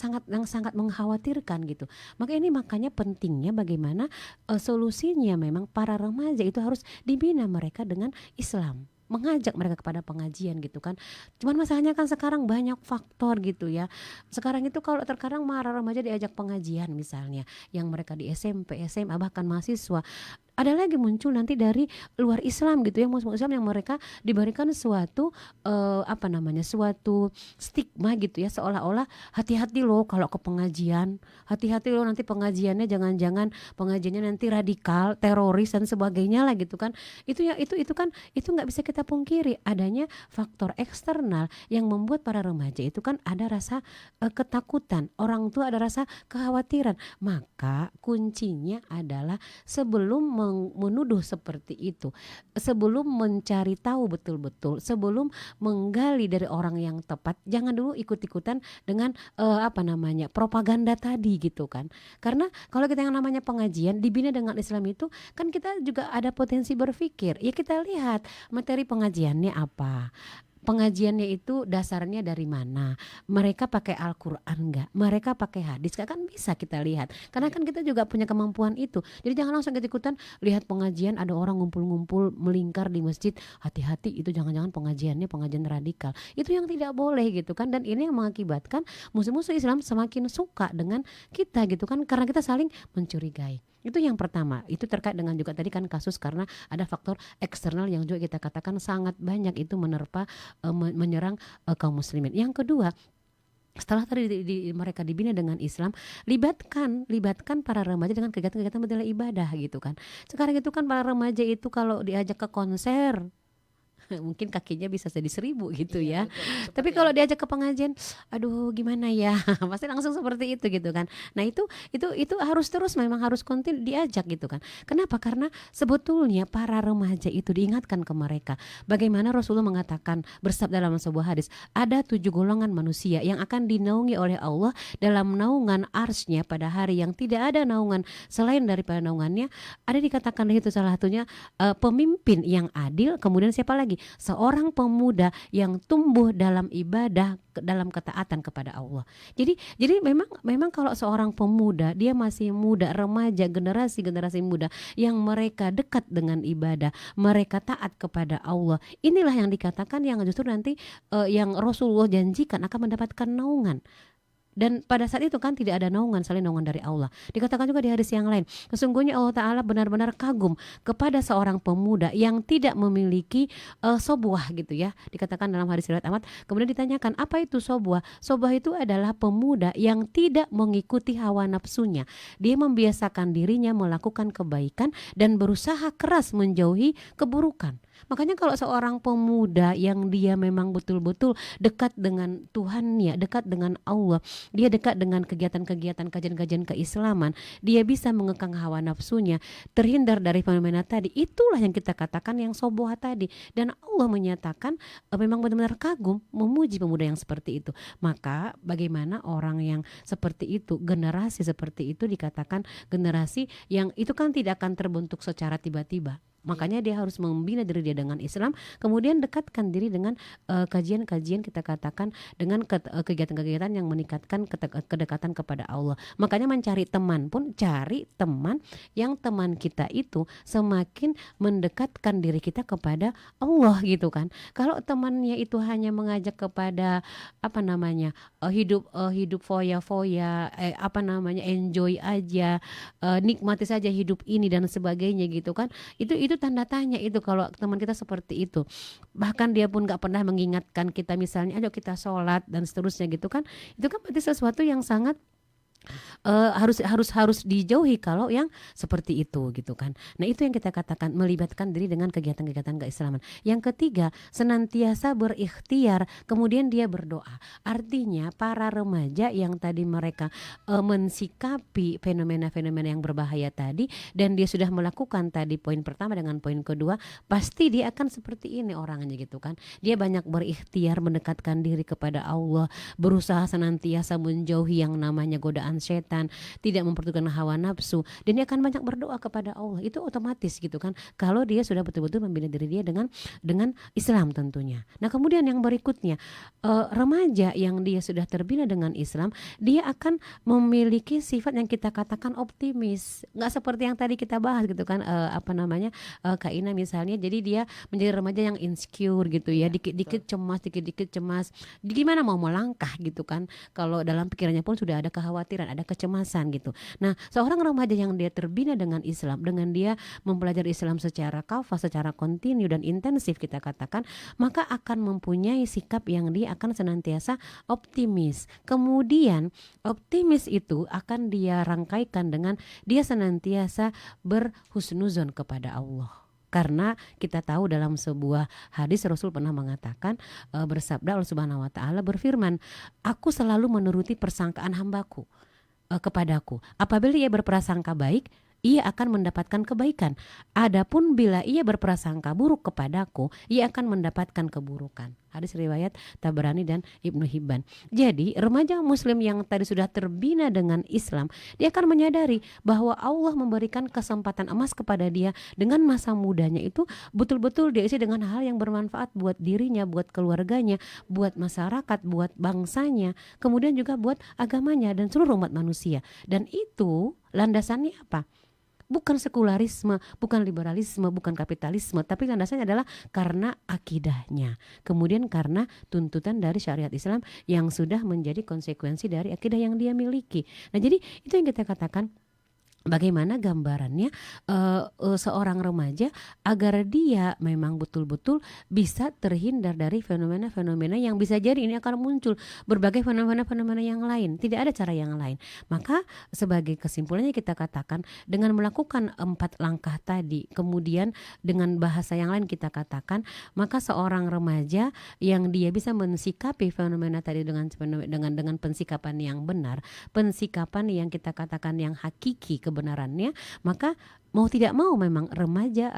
B: sangat mengkhawatirkan gitu. Makanya pentingnya bagaimana solusinya memang para remaja itu harus dibina mereka dengan Islam, mengajak mereka kepada pengajian gitu kan. Cuman masalahnya kan sekarang banyak faktor gitu ya. Sekarang itu kalau terkadang para remaja diajak pengajian misalnya, yang mereka di SMP, SMA bahkan mahasiswa, ada lagi muncul nanti dari luar Islam gitu ya, muslim Islam yang mereka diberikan suatu suatu stigma gitu ya, seolah-olah hati-hati loh kalau ke pengajian, hati-hati loh nanti pengajiannya jangan-jangan pengajiannya nanti radikal, teroris dan sebagainya lah gitu kan. Itu kan itu nggak bisa kita pungkiri adanya faktor eksternal yang membuat para remaja itu kan ada rasa ketakutan, orang tua ada rasa kekhawatiran. Maka kuncinya adalah sebelum menuduh seperti itu, sebelum mencari tahu betul-betul, sebelum menggali dari orang yang tepat, jangan dulu ikut-ikutan dengan propaganda tadi gitu kan. Karena kalau kita yang namanya pengajian dibina dengan Islam itu kan kita juga ada potensi berpikir. Ya kita lihat materi pengajiannya apa. Pengajiannya itu dasarnya dari mana, mereka pakai Al-Quran nggak, mereka pakai hadis nggak, kan bisa kita lihat karena kan kita juga punya kemampuan itu. Jadi jangan langsung ikut-ikutan lihat pengajian ada orang ngumpul-ngumpul melingkar di masjid, hati-hati itu jangan-jangan pengajiannya pengajian radikal, itu yang tidak boleh gitu kan. Dan ini yang mengakibatkan musuh-musuh Islam semakin suka dengan kita gitu kan, karena kita saling mencurigai. Itu yang pertama, itu terkait dengan juga tadi kan kasus karena ada faktor eksternal yang juga kita katakan sangat banyak itu menerpa menyerang kaum muslimin. Yang kedua, setelah tadi mereka dibina dengan Islam, libatkan para remaja dengan kegiatan-kegiatan bernilai ibadah gitu kan. Sekarang itu kan para remaja itu kalau diajak ke konser mungkin kakinya bisa jadi 1.000 gitu ya. Tapi kalau diajak ke pengajian, aduh gimana ya, pasti langsung seperti itu gitu kan. Nah itu harus terus, memang harus kontinu diajak gitu kan. Kenapa? Karena sebetulnya para remaja itu diingatkan ke mereka bagaimana Rasulullah mengatakan, bersabda dalam sebuah hadis, ada 7 golongan manusia yang akan dinaungi oleh Allah dalam naungan arsy-Nya pada hari yang tidak ada naungan selain daripada naungannya. Ada dikatakan itu salah satunya pemimpin yang adil, kemudian siapa lagi? Seorang pemuda yang tumbuh dalam ibadah, dalam ketaatan kepada Allah. Jadi memang kalau seorang pemuda, dia masih muda, remaja, generasi muda yang mereka dekat dengan ibadah, mereka taat kepada Allah. Inilah yang dikatakan yang justru nanti yang Rasulullah janjikan akan mendapatkan naungan. Dan pada saat itu kan tidak ada naungan selain naungan dari Allah. Dikatakan juga di hadis yang lain, sesungguhnya Allah Ta'ala benar-benar kagum kepada seorang pemuda yang tidak memiliki sobuah gitu ya. Dikatakan dalam hadis riwayat Ahmad. Kemudian ditanyakan, apa itu sobuah? Sobuah itu adalah pemuda yang tidak mengikuti hawa nafsunya. Dia membiasakan dirinya melakukan kebaikan dan berusaha keras menjauhi keburukan. Makanya kalau seorang pemuda yang dia memang betul-betul dekat dengan Tuhannya, dekat dengan Allah, dia dekat dengan kegiatan-kegiatan kajian-kajian keislaman, dia bisa mengekang hawa nafsunya, terhindar dari fenomena tadi. Itulah yang kita katakan yang soboha tadi. Dan Allah menyatakan memang benar-benar kagum, memuji pemuda yang seperti itu. Maka bagaimana orang yang seperti itu, generasi seperti itu dikatakan generasi yang itu kan tidak akan terbentuk secara tiba-tiba. Makanya dia harus membina diri dia dengan Islam, kemudian dekatkan diri dengan kajian-kajian kita katakan dengan kegiatan-kegiatan yang meningkatkan kedekatan kepada Allah. Makanya mencari teman pun cari teman yang teman kita itu semakin mendekatkan diri kita kepada Allah gitu kan. Kalau temannya itu hanya mengajak kepada hidup foya-foya, enjoy aja, nikmati saja hidup ini dan sebagainya gitu kan. Itu tanda tanya itu kalau teman kita seperti itu. Bahkan dia pun gak pernah mengingatkan kita misalnya ayo kita sholat dan seterusnya gitu kan. Itu kan berarti sesuatu yang sangat harus dijauhi kalau yang seperti itu gitu kan. Nah itu yang kita katakan melibatkan diri dengan kegiatan-kegiatan keislaman. Yang ketiga, senantiasa berikhtiar, kemudian dia berdoa. Artinya para remaja yang tadi mereka mensikapi fenomena-fenomena yang berbahaya tadi, dan dia sudah melakukan tadi poin pertama dengan poin kedua, pasti dia akan seperti ini orangnya gitu kan. Dia banyak berikhtiar mendekatkan diri kepada Allah, berusaha senantiasa menjauhi yang namanya godaan setan, tidak mempertukarkan hawa nafsu, dan dia akan banyak berdoa kepada Allah. Itu otomatis gitu kan, kalau dia sudah betul-betul membina diri dia dengan Islam tentunya. Nah kemudian yang berikutnya, remaja yang dia sudah terbina dengan Islam, dia akan memiliki sifat yang kita katakan optimis, nggak seperti yang tadi kita bahas gitu kan, Kak Ina misalnya, jadi dia menjadi remaja yang insecure gitu ya, dikit-dikit cemas, gimana mau melangkah gitu kan, kalau dalam pikirannya pun sudah ada kekhawatiran kekhawatiran, ada kecemasan gitu. Nah, seorang remaja yang dia terbina dengan Islam, dengan dia mempelajari Islam secara kafah, secara kontinu dan intensif kita katakan, maka akan mempunyai sikap yang dia akan senantiasa optimis. Kemudian optimis itu akan dia rangkaikan dengan dia senantiasa berhusnuzon kepada Allah. Karena kita tahu dalam sebuah hadis Rasul pernah mengatakan, bersabda, Allah Subhanahu wa taala berfirman, aku selalu menuruti persangkaan hambaku kepadaku. Apabila ia berprasangka baik, ia akan mendapatkan kebaikan. Adapun bila ia berprasangka buruk kepadaku, ia akan mendapatkan keburukan. Hadis riwayat Tabarani dan Ibnu Hibban. Jadi remaja muslim yang tadi sudah terbina dengan Islam, dia akan menyadari bahwa Allah memberikan kesempatan emas kepada dia dengan masa mudanya itu betul-betul diisi dengan hal yang bermanfaat buat dirinya, buat keluarganya, buat masyarakat, buat bangsanya, kemudian juga buat agamanya dan seluruh umat manusia. Dan itu landasannya apa? Bukan sekularisme, bukan liberalisme, bukan kapitalisme, tapi landasannya adalah karena akidahnya. Kemudian karena tuntutan dari syariat Islam yang sudah menjadi konsekuensi dari akidah yang dia miliki. Nah, jadi itu yang kita katakan, bagaimana gambarannya seorang remaja agar dia memang betul-betul bisa terhindar dari fenomena-fenomena yang bisa jadi ini akan muncul berbagai fenomena-fenomena yang lain. Tidak ada cara yang lain. Maka sebagai kesimpulannya kita katakan dengan melakukan 4 langkah tadi, kemudian dengan bahasa yang lain kita katakan, maka seorang remaja yang dia bisa mensikapi fenomena tadi dengan pensikapan yang benar, pensikapan yang kita katakan yang hakiki kebenarannya, maka mau tidak mau memang remaja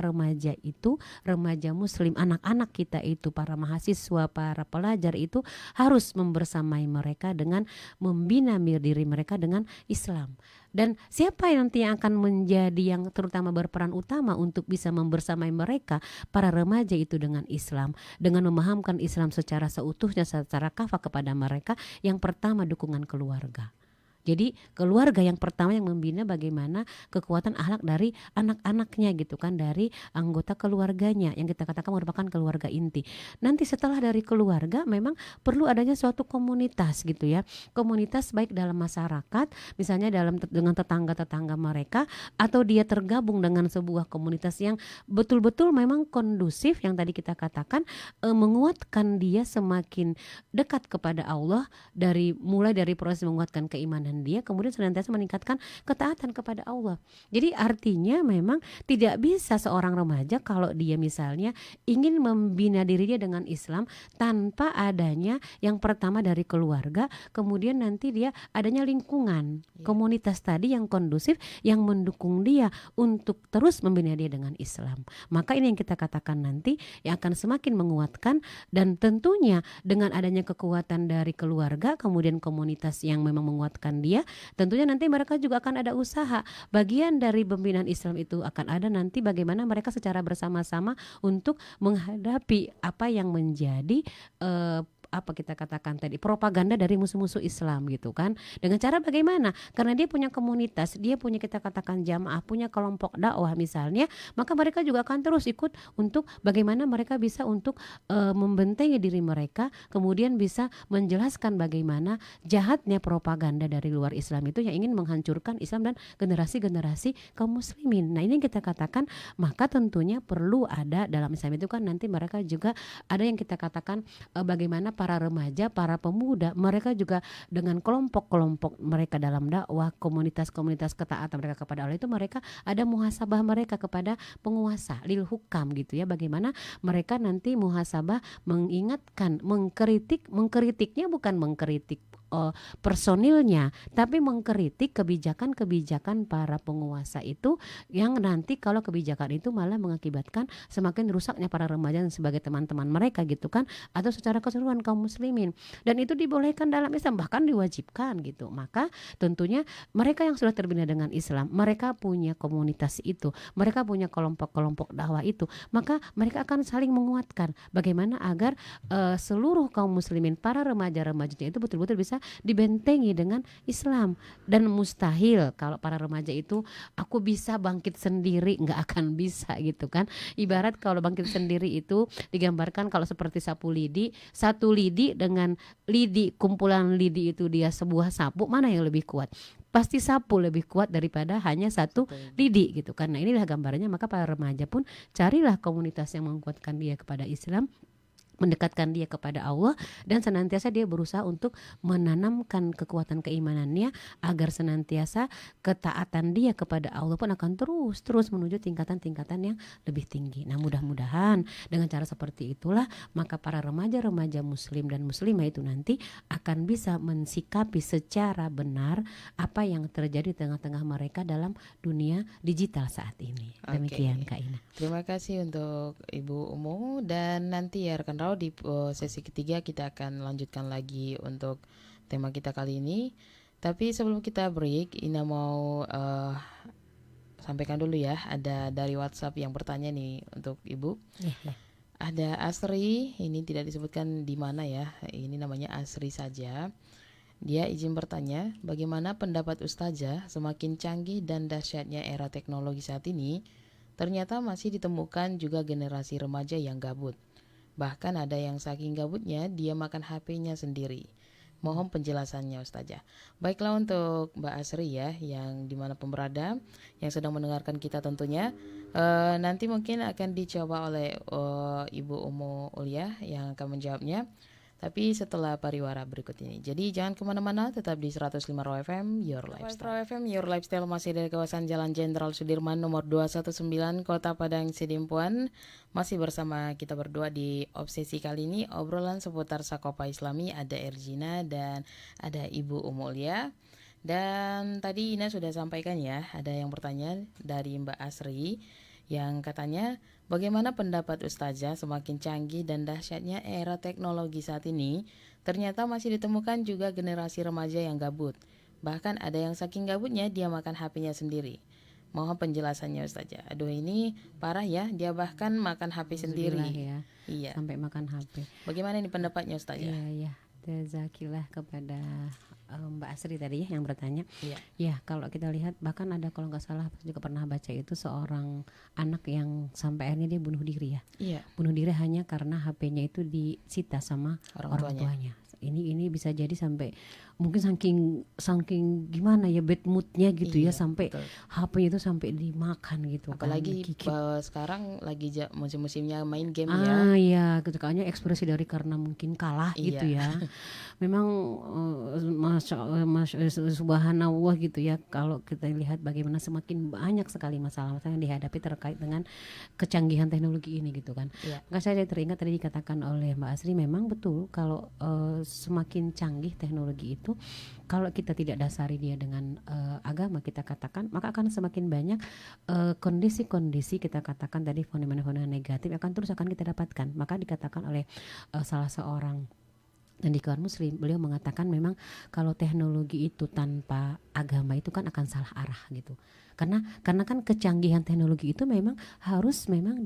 B: itu, remaja muslim, anak-anak kita itu, para mahasiswa, para pelajar itu harus membersamai mereka dengan membina diri mereka dengan Islam. Dan siapa yang nanti yang akan menjadi yang terutama berperan utama untuk bisa membersamai mereka, para remaja itu dengan Islam, dengan memahamkan Islam secara seutuhnya, secara kafah kepada mereka. Yang pertama dukungan keluarga. Jadi keluarga yang pertama yang membina bagaimana kekuatan akhlak dari anak-anaknya gitu kan, dari anggota keluarganya yang kita katakan merupakan keluarga inti. Nanti setelah dari keluarga memang perlu adanya suatu komunitas gitu ya. Komunitas baik dalam masyarakat, misalnya dengan tetangga-tetangga mereka, atau dia tergabung dengan sebuah komunitas yang betul-betul memang kondusif yang tadi kita katakan, menguatkan dia semakin dekat kepada Allah, mulai dari proses menguatkan keimanan dia, kemudian senantiasa meningkatkan ketaatan kepada Allah. Jadi artinya memang tidak bisa seorang remaja kalau dia misalnya ingin membina dirinya dengan Islam tanpa adanya yang pertama dari keluarga, kemudian nanti dia adanya lingkungan, komunitas tadi yang kondusif, yang mendukung dia untuk terus membina dia dengan Islam. Maka ini yang kita katakan nanti yang akan semakin menguatkan, dan tentunya dengan adanya kekuatan dari keluarga, kemudian komunitas yang memang menguatkan dia, tentunya nanti mereka juga akan ada usaha. Bagian dari pembinaan Islam itu akan ada nanti bagaimana mereka secara bersama-sama untuk menghadapi apa yang menjadi apa kita katakan tadi, propaganda dari musuh-musuh Islam gitu kan. Dengan cara bagaimana? Karena dia punya komunitas, dia punya kita katakan jamaah, punya kelompok dakwah misalnya, maka mereka juga akan terus ikut untuk bagaimana mereka bisa untuk membentengi diri mereka, kemudian bisa menjelaskan bagaimana jahatnya propaganda dari luar Islam itu yang ingin menghancurkan Islam dan generasi-generasi kaum muslimin. Nah, ini yang kita katakan, maka tentunya perlu ada dalam Islam itu kan nanti mereka juga ada yang kita katakan bagaimana para remaja, para pemuda, mereka juga dengan kelompok-kelompok mereka dalam dakwah, komunitas-komunitas ketaatan mereka kepada Allah itu, mereka ada muhasabah mereka kepada penguasa, lil hukam gitu ya, bagaimana mereka nanti muhasabah mengingatkan, mengkritiknya bukan mengkritik personilnya, tapi mengkritik kebijakan-kebijakan para penguasa itu, yang nanti kalau kebijakan itu malah mengakibatkan semakin rusaknya para remaja sebagai teman-teman mereka gitu kan, atau secara keseluruhan kaum muslimin. Dan itu dibolehkan dalam Islam, bahkan diwajibkan gitu. Maka tentunya mereka yang sudah terbina dengan Islam, mereka punya komunitas itu, mereka punya kelompok-kelompok dakwah itu, maka mereka akan saling menguatkan bagaimana agar seluruh kaum muslimin, para remaja-remajanya itu betul-betul bisa dibentengi dengan Islam. Dan mustahil kalau para remaja itu aku bisa bangkit sendiri, nggak akan bisa gitu kan. Ibarat kalau bangkit sendiri itu digambarkan kalau seperti sapu lidi, satu lidi dengan lidi, kumpulan lidi itu dia sebuah sapu, mana yang lebih kuat? Pasti sapu lebih kuat daripada hanya satu lidi gitu kan. Nah inilah gambarannya, maka para remaja pun carilah komunitas yang menguatkan dia kepada Islam, mendekatkan dia kepada Allah, dan senantiasa dia berusaha untuk menanamkan kekuatan keimanannya agar senantiasa ketaatan dia kepada Allah pun akan terus menuju tingkatan-tingkatan yang lebih tinggi. Nah mudah-mudahan dengan cara seperti itulah maka para remaja-remaja muslim dan muslimah itu nanti akan bisa mensikapi secara benar apa yang terjadi di tengah-tengah mereka dalam dunia digital saat ini. Demikian Kak Ina.
A: Terima kasih untuk Ibu Umu, dan nanti ya rekan Rao di sesi ketiga kita akan lanjutkan lagi untuk tema kita kali ini. Tapi sebelum kita break, Ina mau sampaikan dulu ya, ada dari WhatsApp yang bertanya nih untuk Ibu. Ada Asri, ini tidak disebutkan di mana ya, ini namanya Asri saja. Dia izin bertanya, bagaimana pendapat Ustazah semakin canggih dan dahsyatnya era teknologi saat ini, ternyata masih ditemukan juga generasi remaja yang gabut. Bahkan ada yang saking gabutnya dia makan HP-nya sendiri. Mohon penjelasannya Ustazah. Baiklah untuk Mbak Asri ya, yang dimanapun berada, yang sedang mendengarkan kita tentunya, nanti mungkin akan dicoba oleh Ibu Umu Ulia yang akan menjawabnya. Tapi setelah pariwara berikut ini. Jadi jangan kemana-mana, tetap di 105 Raw FM, Your Lifestyle. Raw FM, Your Lifestyle masih dari kawasan Jalan Jenderal Sudirman nomor 219, Kota Padang Sidimpuan. Masih bersama kita berdua di Obsesi kali ini, obrolan seputar Sakopa Islami. Ada Ergina dan ada Ibu Umulia. Dan tadi Ina sudah sampaikan ya, ada yang bertanya dari Mbak Asri yang katanya, bagaimana pendapat Ustazah semakin canggih dan dahsyatnya era teknologi saat ini, ternyata masih ditemukan juga generasi remaja yang gabut. Bahkan ada yang saking gabutnya dia makan HP-nya sendiri. Mohon penjelasannya Ustazah. Aduh ini parah ya, dia bahkan makan HP sendiri.
B: Ya,
A: iya.
B: Sampai makan HP.
A: Bagaimana ini pendapatnya Ustazah?
B: Iya. Jazakillah kepada Mbak Asri tadi ya yang bertanya.
A: Iya.
B: Ya kalau kita lihat bahkan ada kalau nggak salah juga pernah baca itu seorang anak yang sampai akhirnya dia bunuh diri ya.
A: Iya.
B: Bunuh diri hanya karena HP-nya itu disita sama orang tuanya. Ini bisa jadi sampai mungkin saking gimana ya bad moodnya gitu ya sampai betul. HP-nya itu sampai dimakan gitu.
A: Apalagi sekarang lagi musim-musimnya main game
B: ya. Iya, gitu kayaknya ekspresi dari karena mungkin kalah gitu ya. Memang subhanallah gitu ya kalau kita lihat bagaimana semakin banyak sekali masalah-masalah yang dihadapi terkait dengan kecanggihan teknologi ini gitu kan. Maka saya teringat tadi dikatakan oleh Mbak Asri, memang betul kalau semakin canggih teknologi itu, kalau kita tidak dasari dia dengan agama kita katakan, maka akan semakin banyak kondisi-kondisi kita katakan tadi fenomena-fenomena negatif akan kita dapatkan. Maka dikatakan oleh salah seorang pendikar muslim, beliau mengatakan memang kalau teknologi itu tanpa agama itu kan akan salah arah gitu. Karena kan kecanggihan teknologi itu memang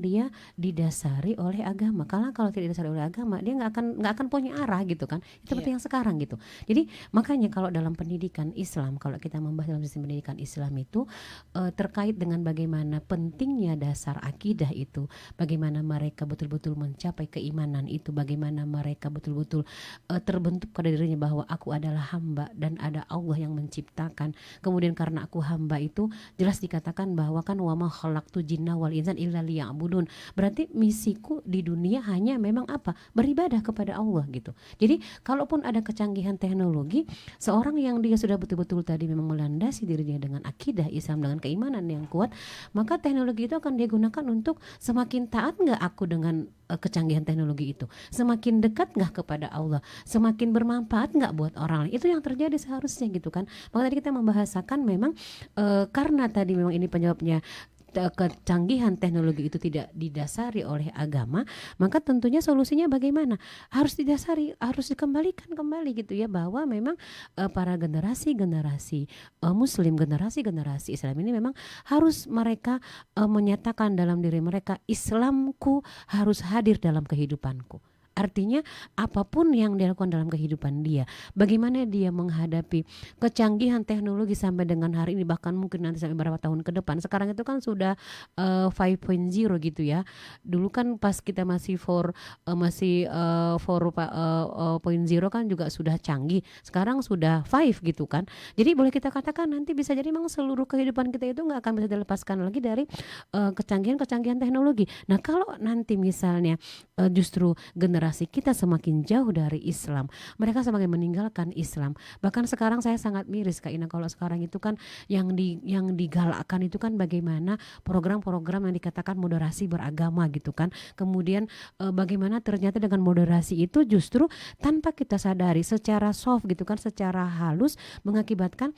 B: dia didasari oleh agama. Kalau tidak didasari oleh agama, dia nggak akan punya arah gitu kan. Itu seperti yang sekarang gitu. Jadi makanya kalau dalam pendidikan Islam, kalau kita membahas dalam sistem pendidikan Islam itu terkait dengan bagaimana pentingnya dasar akidah itu, bagaimana mereka betul-betul mencapai keimanan itu, bagaimana mereka betul-betul terbentuk pada dirinya bahwa aku adalah hamba dan ada Allah yang menciptakan. Kemudian karena aku hamba itu jelas dikatakan bahwa kan wa ma khalaqtu jinna wal insan illa liya'budun. Berarti misiku di dunia hanya memang apa? Beribadah kepada Allah gitu. Jadi kalaupun ada kecanggihan teknologi, seorang yang dia sudah betul-betul tadi memang melandasi dirinya dengan akidah Islam, dengan keimanan yang kuat, maka teknologi itu akan dia gunakan untuk semakin taat enggak aku dengan kecanggihan teknologi itu, semakin dekat nggak kepada Allah, semakin bermanfaat nggak buat orang lain. Itu yang terjadi seharusnya gitu kan. Maka tadi kita membahasakan memang karena tadi memang ini penyebabnya kecanggihan teknologi itu tidak didasari oleh agama, maka tentunya solusinya bagaimana? Harus didasari, harus dikembalikan kembali gitu ya, bahwa memang para generasi muslim, generasi Islam ini memang harus mereka menyatakan dalam diri mereka, Islamku harus hadir dalam kehidupanku. Artinya apapun yang dilakukan dalam kehidupan dia, bagaimana dia menghadapi kecanggihan teknologi sampai dengan hari ini, bahkan mungkin nanti sampai beberapa tahun ke depan. Sekarang itu kan sudah 5.0 gitu ya. Dulu kan pas kita masih 4.0 kan juga sudah canggih. Sekarang sudah 5 gitu kan. Jadi boleh kita katakan nanti bisa jadi memang seluruh kehidupan kita itu nggak akan bisa dilepaskan lagi dari kecanggihan-kecanggihan teknologi. Nah, kalau nanti misalnya justru generasi kita semakin jauh dari Islam, mereka semakin meninggalkan Islam. Bahkan sekarang saya sangat miris Kak Ina, kalau sekarang itu kan yang digalakkan itu kan bagaimana program-program yang dikatakan moderasi beragama gitu kan. Kemudian bagaimana ternyata dengan moderasi itu justru tanpa kita sadari secara soft gitu kan, secara halus mengakibatkan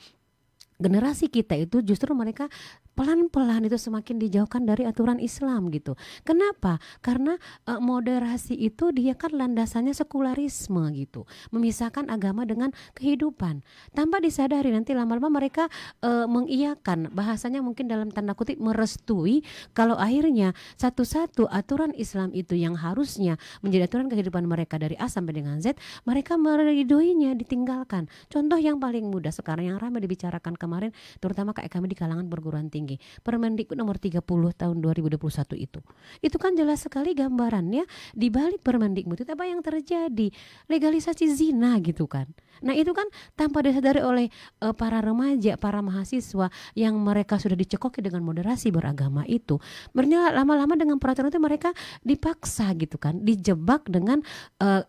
B: generasi kita itu justru mereka pelan-pelan itu semakin dijauhkan dari aturan Islam gitu. Kenapa? Karena moderasi itu dia kan landasannya sekularisme gitu, memisahkan agama dengan kehidupan. Tanpa disadari nanti lama-lama mereka mengiyakan, bahasanya mungkin dalam tanda kutip merestui, kalau akhirnya satu-satu aturan Islam itu yang harusnya menjadi aturan kehidupan mereka dari A sampai dengan Z, mereka meridhoinya, ditinggalkan. Contoh yang paling mudah sekarang yang ramai dibicarakan kemarin, terutama kayak kami di kalangan perguruan tinggi, Permendikbud nomor 30 tahun 2021 itu kan jelas sekali gambarannya di balik Permendikbud itu apa yang terjadi, legalisasi zina gitu kan. Nah itu kan tanpa disadari oleh para remaja, para mahasiswa yang mereka sudah dicekoki dengan moderasi beragama itu, berarti lama-lama dengan peraturan itu mereka dipaksa gitu kan, dijebak dengan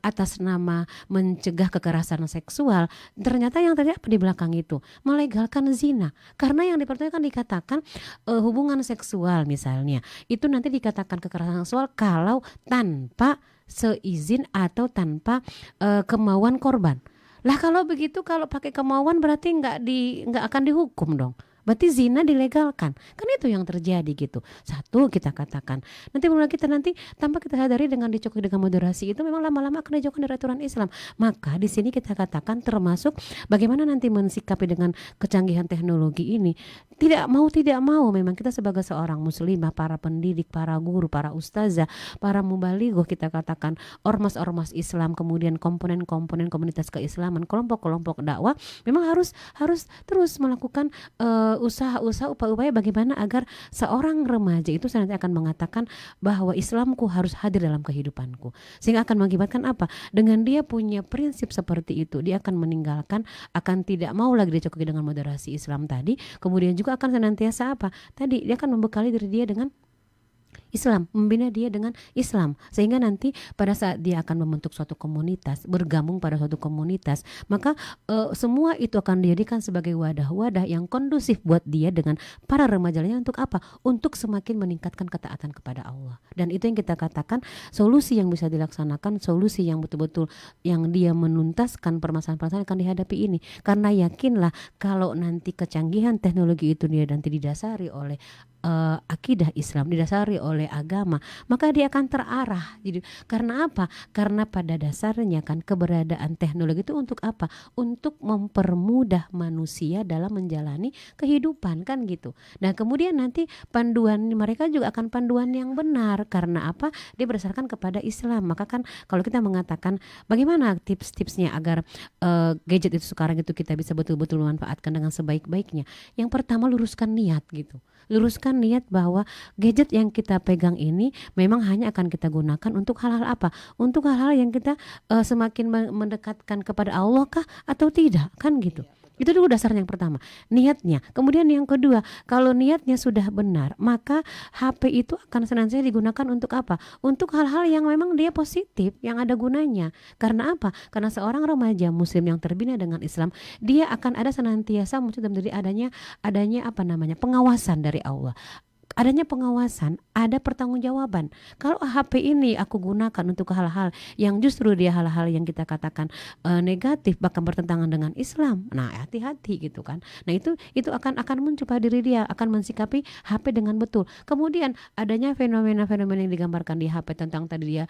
B: atas nama mencegah kekerasan seksual. Ternyata yang terjadi apa di belakang itu? Melegalkan zina. Karena yang dipertanyakan dikatakan hubungan seksual misalnya, itu nanti dikatakan kekerasan seksual kalau tanpa seizin atau tanpa kemauan korban. Lah kalau begitu, kalau pakai kemauan berarti nggak akan dihukum dong. Berarti zina dilegalkan. Kan itu yang terjadi gitu. Satu kita katakan. Nanti mulai kita nanti tanpa kita sadari dengan dicokoki dengan moderasi itu memang lama-lama akan dijauhkan dari aturan Islam. Maka di sini kita katakan termasuk bagaimana nanti mensikapi dengan kecanggihan teknologi ini. Tidak mau memang kita sebagai seorang muslimah, para pendidik, para guru, para ustazah, para mubalighah, kita katakan ormas-ormas Islam, kemudian komponen-komponen komunitas keislaman, kelompok-kelompok dakwah memang harus terus melakukan usaha-usaha, upaya-upaya bagaimana agar seorang remaja itu nanti akan mengatakan bahwa Islamku harus hadir dalam kehidupanku, sehingga akan mengakibatkan apa? Dengan dia punya prinsip seperti itu, dia akan meninggalkan, akan tidak mau lagi dicokoki dengan moderasi Islam tadi. Kemudian juga akan senantiasa apa? Tadi dia akan membekali diri dia dengan Islam, membina dia dengan Islam, sehingga nanti pada saat dia akan membentuk suatu komunitas, bergabung pada suatu komunitas, maka semua itu akan dijadikan sebagai wadah-wadah yang kondusif buat dia dengan para remaja lainnya. Untuk apa? Untuk semakin meningkatkan ketaatan kepada Allah. Dan itu yang kita katakan solusi yang bisa dilaksanakan, solusi yang betul-betul yang dia menuntaskan permasalahan-permasalahan yang akan dihadapi ini. Karena yakinlah kalau nanti kecanggihan teknologi itu dia nanti didasari oleh akidah Islam, didasari oleh agama, maka dia akan terarah. Jadi karena apa? Karena pada dasarnya kan keberadaan teknologi itu untuk apa? Untuk mempermudah manusia dalam menjalani kehidupan kan gitu. Nah kemudian nanti panduan mereka juga akan panduan yang benar. Karena apa? Dia berdasarkan kepada Islam. Maka kan kalau kita mengatakan bagaimana tips-tipsnya agar gadget itu sekarang itu kita bisa betul-betul memanfaatkan dengan sebaik-baiknya. Yang pertama, luruskan niat gitu. Luruskan niat bahwa gadget yang kita pegang ini memang hanya akan kita gunakan untuk hal-hal apa? Untuk hal-hal yang kita semakin mendekatkan kepada Allah kah atau tidak, kan gitu. Itu dulu dasarnya yang pertama, niatnya. Kemudian yang kedua, kalau niatnya sudah benar, maka HP itu akan senantiasa digunakan untuk apa? Untuk hal-hal yang memang dia positif, yang ada gunanya. Karena apa? Karena seorang remaja muslim yang terbina dengan Islam, dia akan ada senantiasa muncul dalam diri adanya pengawasan dari Allah. Adanya pengawasan, ada pertanggungjawaban. Kalau HP ini aku gunakan untuk hal-hal yang justru dia hal-hal yang kita katakan negatif, bahkan bertentangan dengan Islam, nah hati-hati gitu kan. Nah itu akan muncul pada diri dia, akan mensikapi HP dengan betul. Kemudian adanya fenomena-fenomena yang digambarkan di HP tentang tadi dia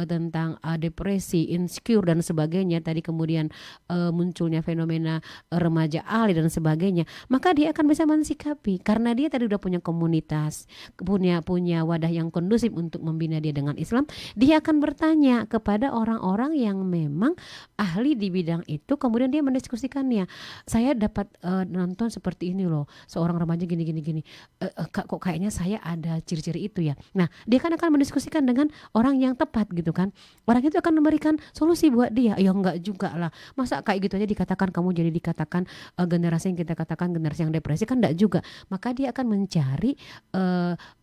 B: tentang depresi, insecure dan sebagainya. Tadi kemudian munculnya fenomena remaja alay dan sebagainya. Maka dia akan bisa mensikapi karena dia tadi udah punya komunitas, kelas, punya wadah yang kondusif untuk membina dia dengan Islam, dia akan bertanya kepada orang-orang yang memang ahli di bidang itu, kemudian dia mendiskusikannya. Saya dapat nonton seperti ini loh, seorang remaja gini, kok kayaknya saya ada ciri-ciri itu ya. Nah, dia kan akan mendiskusikan dengan orang yang tepat gitu kan. Orang itu akan memberikan solusi buat dia. Ya enggak juga lah, masa kayak gitu aja dikatakan kamu jadi dikatakan generasi yang kita katakan generasi yang depresi, kan enggak juga. Maka dia akan mencari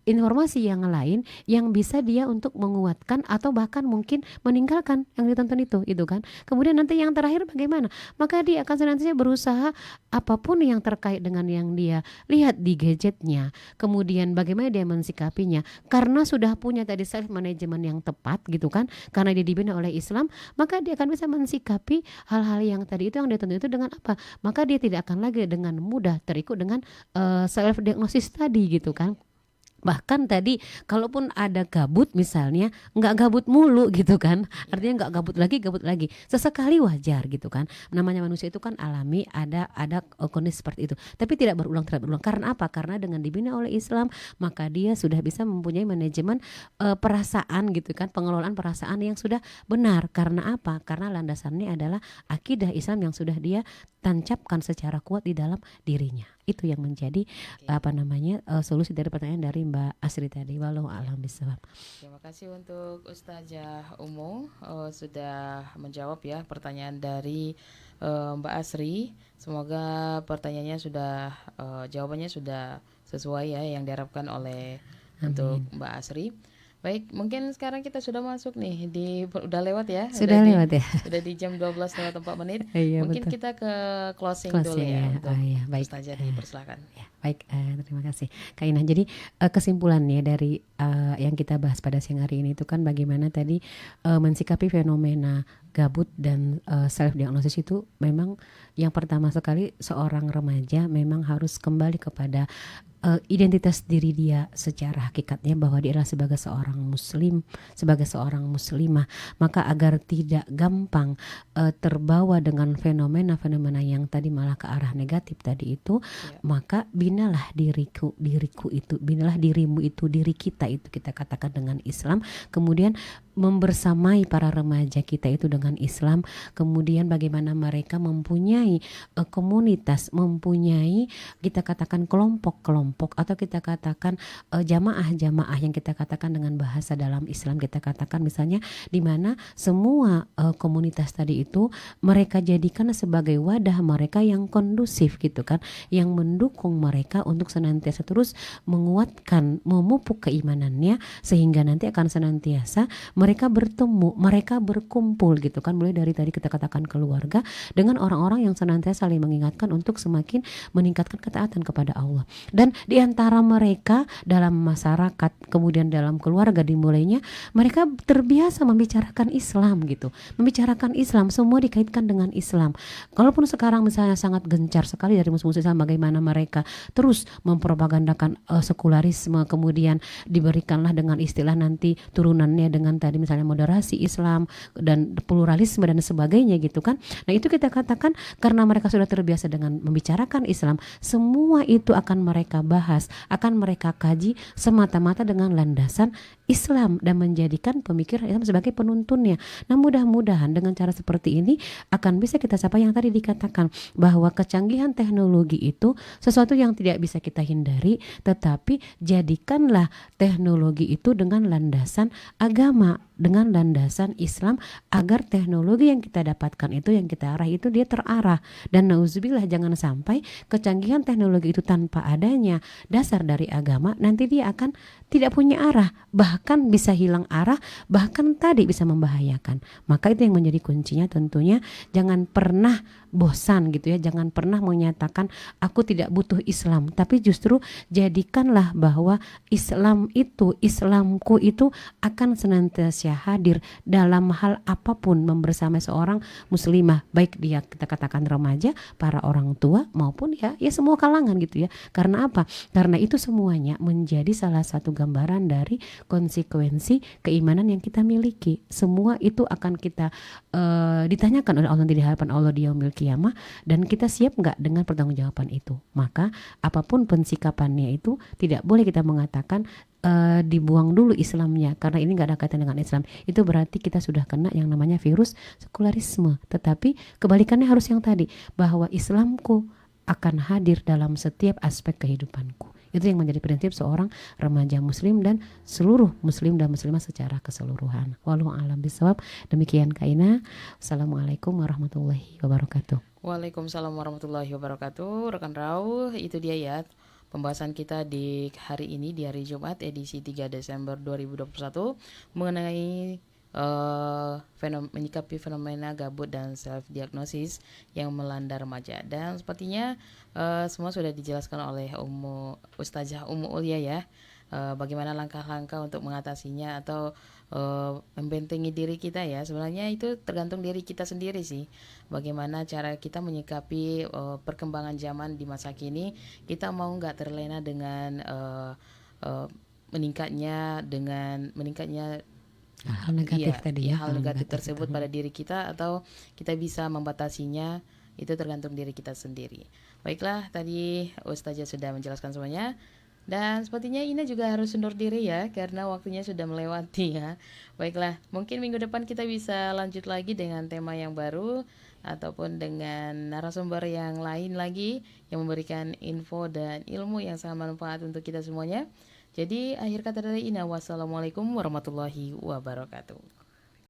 B: informasi yang lain yang bisa dia untuk menguatkan atau bahkan mungkin meninggalkan yang ditonton itu kan. Kemudian nanti yang terakhir bagaimana? Maka dia akan senantiasa berusaha apapun yang terkait dengan yang dia lihat di gadgetnya, kemudian bagaimana dia mensikapinya, karena sudah punya tadi self management yang tepat gitu kan, karena dia dibina oleh Islam, maka dia akan bisa mensikapi hal-hal yang tadi itu yang dia tonton itu dengan apa? Maka dia tidak akan lagi dengan mudah terikut dengan self diagnosis tadi gitu kan. Bahkan tadi kalaupun ada gabut misalnya, nggak gabut mulu gitu kan, artinya nggak gabut lagi, sesekali wajar gitu kan. Namanya manusia itu kan alami, ada kondisi seperti itu, tapi tidak berulang. Karena apa? Karena dengan dibina oleh Islam, maka dia sudah bisa mempunyai manajemen perasaan gitu kan, pengelolaan perasaan yang sudah benar. Karena apa? Karena landasannya adalah akidah Islam yang sudah dia tancapkan secara kuat di dalam dirinya. Itu yang menjadi solusi dari pertanyaan dari Mbak Asri tadi. Walau alam bisawab.
A: Terima kasih untuk Ustazah Umu sudah menjawab ya pertanyaan dari Mbak Asri. Semoga pertanyaannya sudah jawabannya sudah sesuai ya yang diharapkan oleh untuk Mbak Asri. Baik, mungkin sekarang kita sudah masuk nih udah lewat ya.
B: Sudah lewat ya.
A: Sudah di jam 12:04 menit.
B: Iya,
A: Mungkin
B: betul.
A: kita ke closing dulu ya untuk
B: baik.
A: Ustazah dipersilakan.
B: Ya, baik, terima kasih Kak Inah. Jadi kesimpulannya dari yang kita bahas pada siang hari ini itu kan bagaimana tadi mensikapi fenomena gabut dan self diagnosis itu memang yang pertama sekali seorang remaja memang harus kembali kepada identitas diri dia secara hakikatnya, bahwa dia adalah sebagai seorang muslim, sebagai seorang muslimah. Maka agar tidak gampang terbawa dengan fenomena-fenomena yang tadi malah ke arah negatif tadi itu, maka binalah diriku itu, binalah dirimu itu, diri kita itu, kita katakan dengan Islam. Kemudian membersamai para remaja kita itu dengan Islam. Kemudian bagaimana mereka mempunyai komunitas, mempunyai kita katakan kelompok-kelompok, atau kita katakan jamaah-jamaah yang kita katakan dengan bahasa dalam Islam, kita katakan misalnya di mana semua komunitas tadi itu mereka jadikan sebagai wadah mereka yang kondusif gitu kan, yang mendukung mereka untuk senantiasa terus menguatkan, memupuk keimanannya, sehingga nanti akan senantiasa mereka bertemu, mereka berkumpul gitu kan, mulai dari tadi kita katakan keluarga dengan orang-orang yang senantiasa saling mengingatkan untuk semakin meningkatkan ketaatan kepada Allah. Dan di antara mereka dalam masyarakat, kemudian dalam keluarga dimulainya mereka terbiasa membicarakan Islam gitu, membicarakan Islam, semua dikaitkan dengan Islam. Kalaupun sekarang misalnya sangat gencar sekali dari musuh-musuh Islam bagaimana mereka terus mempropagandakan sekularisme, kemudian diberikanlah dengan istilah nanti turunannya dengan tadi misalnya moderasi Islam dan pluralisme dan sebagainya gitu kan. Nah itu kita katakan karena mereka sudah terbiasa dengan membicarakan Islam, semua itu akan mereka bahas, akan mereka kaji semata-mata dengan landasan Islam dan menjadikan pemikiran Islam sebagai penuntunnya. Nah mudah-mudahan dengan cara seperti ini akan bisa kita capai yang tadi dikatakan, bahwa kecanggihan teknologi itu sesuatu yang tidak bisa kita hindari, tetapi jadikanlah teknologi itu dengan landasan agama, dengan landasan Islam, agar teknologi yang kita dapatkan itu, yang kita arah itu dia terarah. Dan nauzubillah, jangan sampai kecanggihan teknologi itu tanpa adanya dasar dari agama, nanti dia akan tidak punya arah, bahkan bisa hilang arah, bahkan tadi bisa membahayakan. Maka itu yang menjadi kuncinya, tentunya jangan pernah bosan gitu ya, jangan pernah menyatakan aku tidak butuh Islam, tapi justru jadikanlah bahwa Islam itu, Islamku itu akan senantiasa senantiasa hadir dalam hal apapun membersamai seorang muslimah, baik dia kita katakan remaja, para orang tua maupun ya semua kalangan gitu ya. Karena apa? Karena itu semuanya menjadi salah satu gambaran dari konsekuensi keimanan yang kita miliki. Semua itu akan kita ditanyakan oleh Allah di hadapan Allah di yaumil qiyamah, dan kita siap nggak dengan pertanggungjawaban itu. Maka apapun pensikapannya itu tidak boleh kita mengatakan dibuang dulu Islamnya karena ini nggak ada kaitan dengan Islam. Itu berarti kita sudah kena yang namanya virus sekularisme. Tetapi kebalikannya harus yang tadi, bahwa Islamku akan hadir dalam setiap aspek kehidupanku. Itu yang menjadi prinsip seorang remaja muslim dan seluruh muslim dan muslimah secara keseluruhan. Wallahu a'lam bishawab. Demikian Kak Ina. Assalamualaikum warahmatullahi wabarakatuh.
A: Waalaikumsalam warahmatullahi wabarakatuh. Rekan Rau, itu dia ya pembahasan kita di hari ini, di hari Jumat edisi 3 Desember 2021 mengenai menyikapi fenomena gabut dan self diagnosis yang melanda remaja. Dan sepertinya semua sudah dijelaskan oleh Ustazah Ummu Ulia ya, bagaimana langkah-langkah untuk mengatasinya atau membentengi diri kita ya. Sebenarnya itu tergantung diri kita sendiri sih, bagaimana cara kita menyikapi perkembangan zaman di masa kini. Kita mau nggak terlena dengan meningkatnya
B: Hal negatif tadi ya,
A: hal negatif
B: negatif
A: tersebut
B: itu.
A: pada diri kita, atau kita bisa membatasinya. Itu tergantung diri kita sendiri. Baiklah, tadi Ustazah sudah menjelaskan semuanya. Dan sepertinya Ina juga harus undur diri ya, karena waktunya sudah melewati ya. Baiklah, mungkin minggu depan kita bisa lanjut lagi dengan tema yang baru, ataupun dengan narasumber yang lain lagi yang memberikan info dan ilmu yang sangat bermanfaat untuk kita semuanya. Jadi akhir kata dari Ina, wassalamualaikum warahmatullahi wabarakatuh.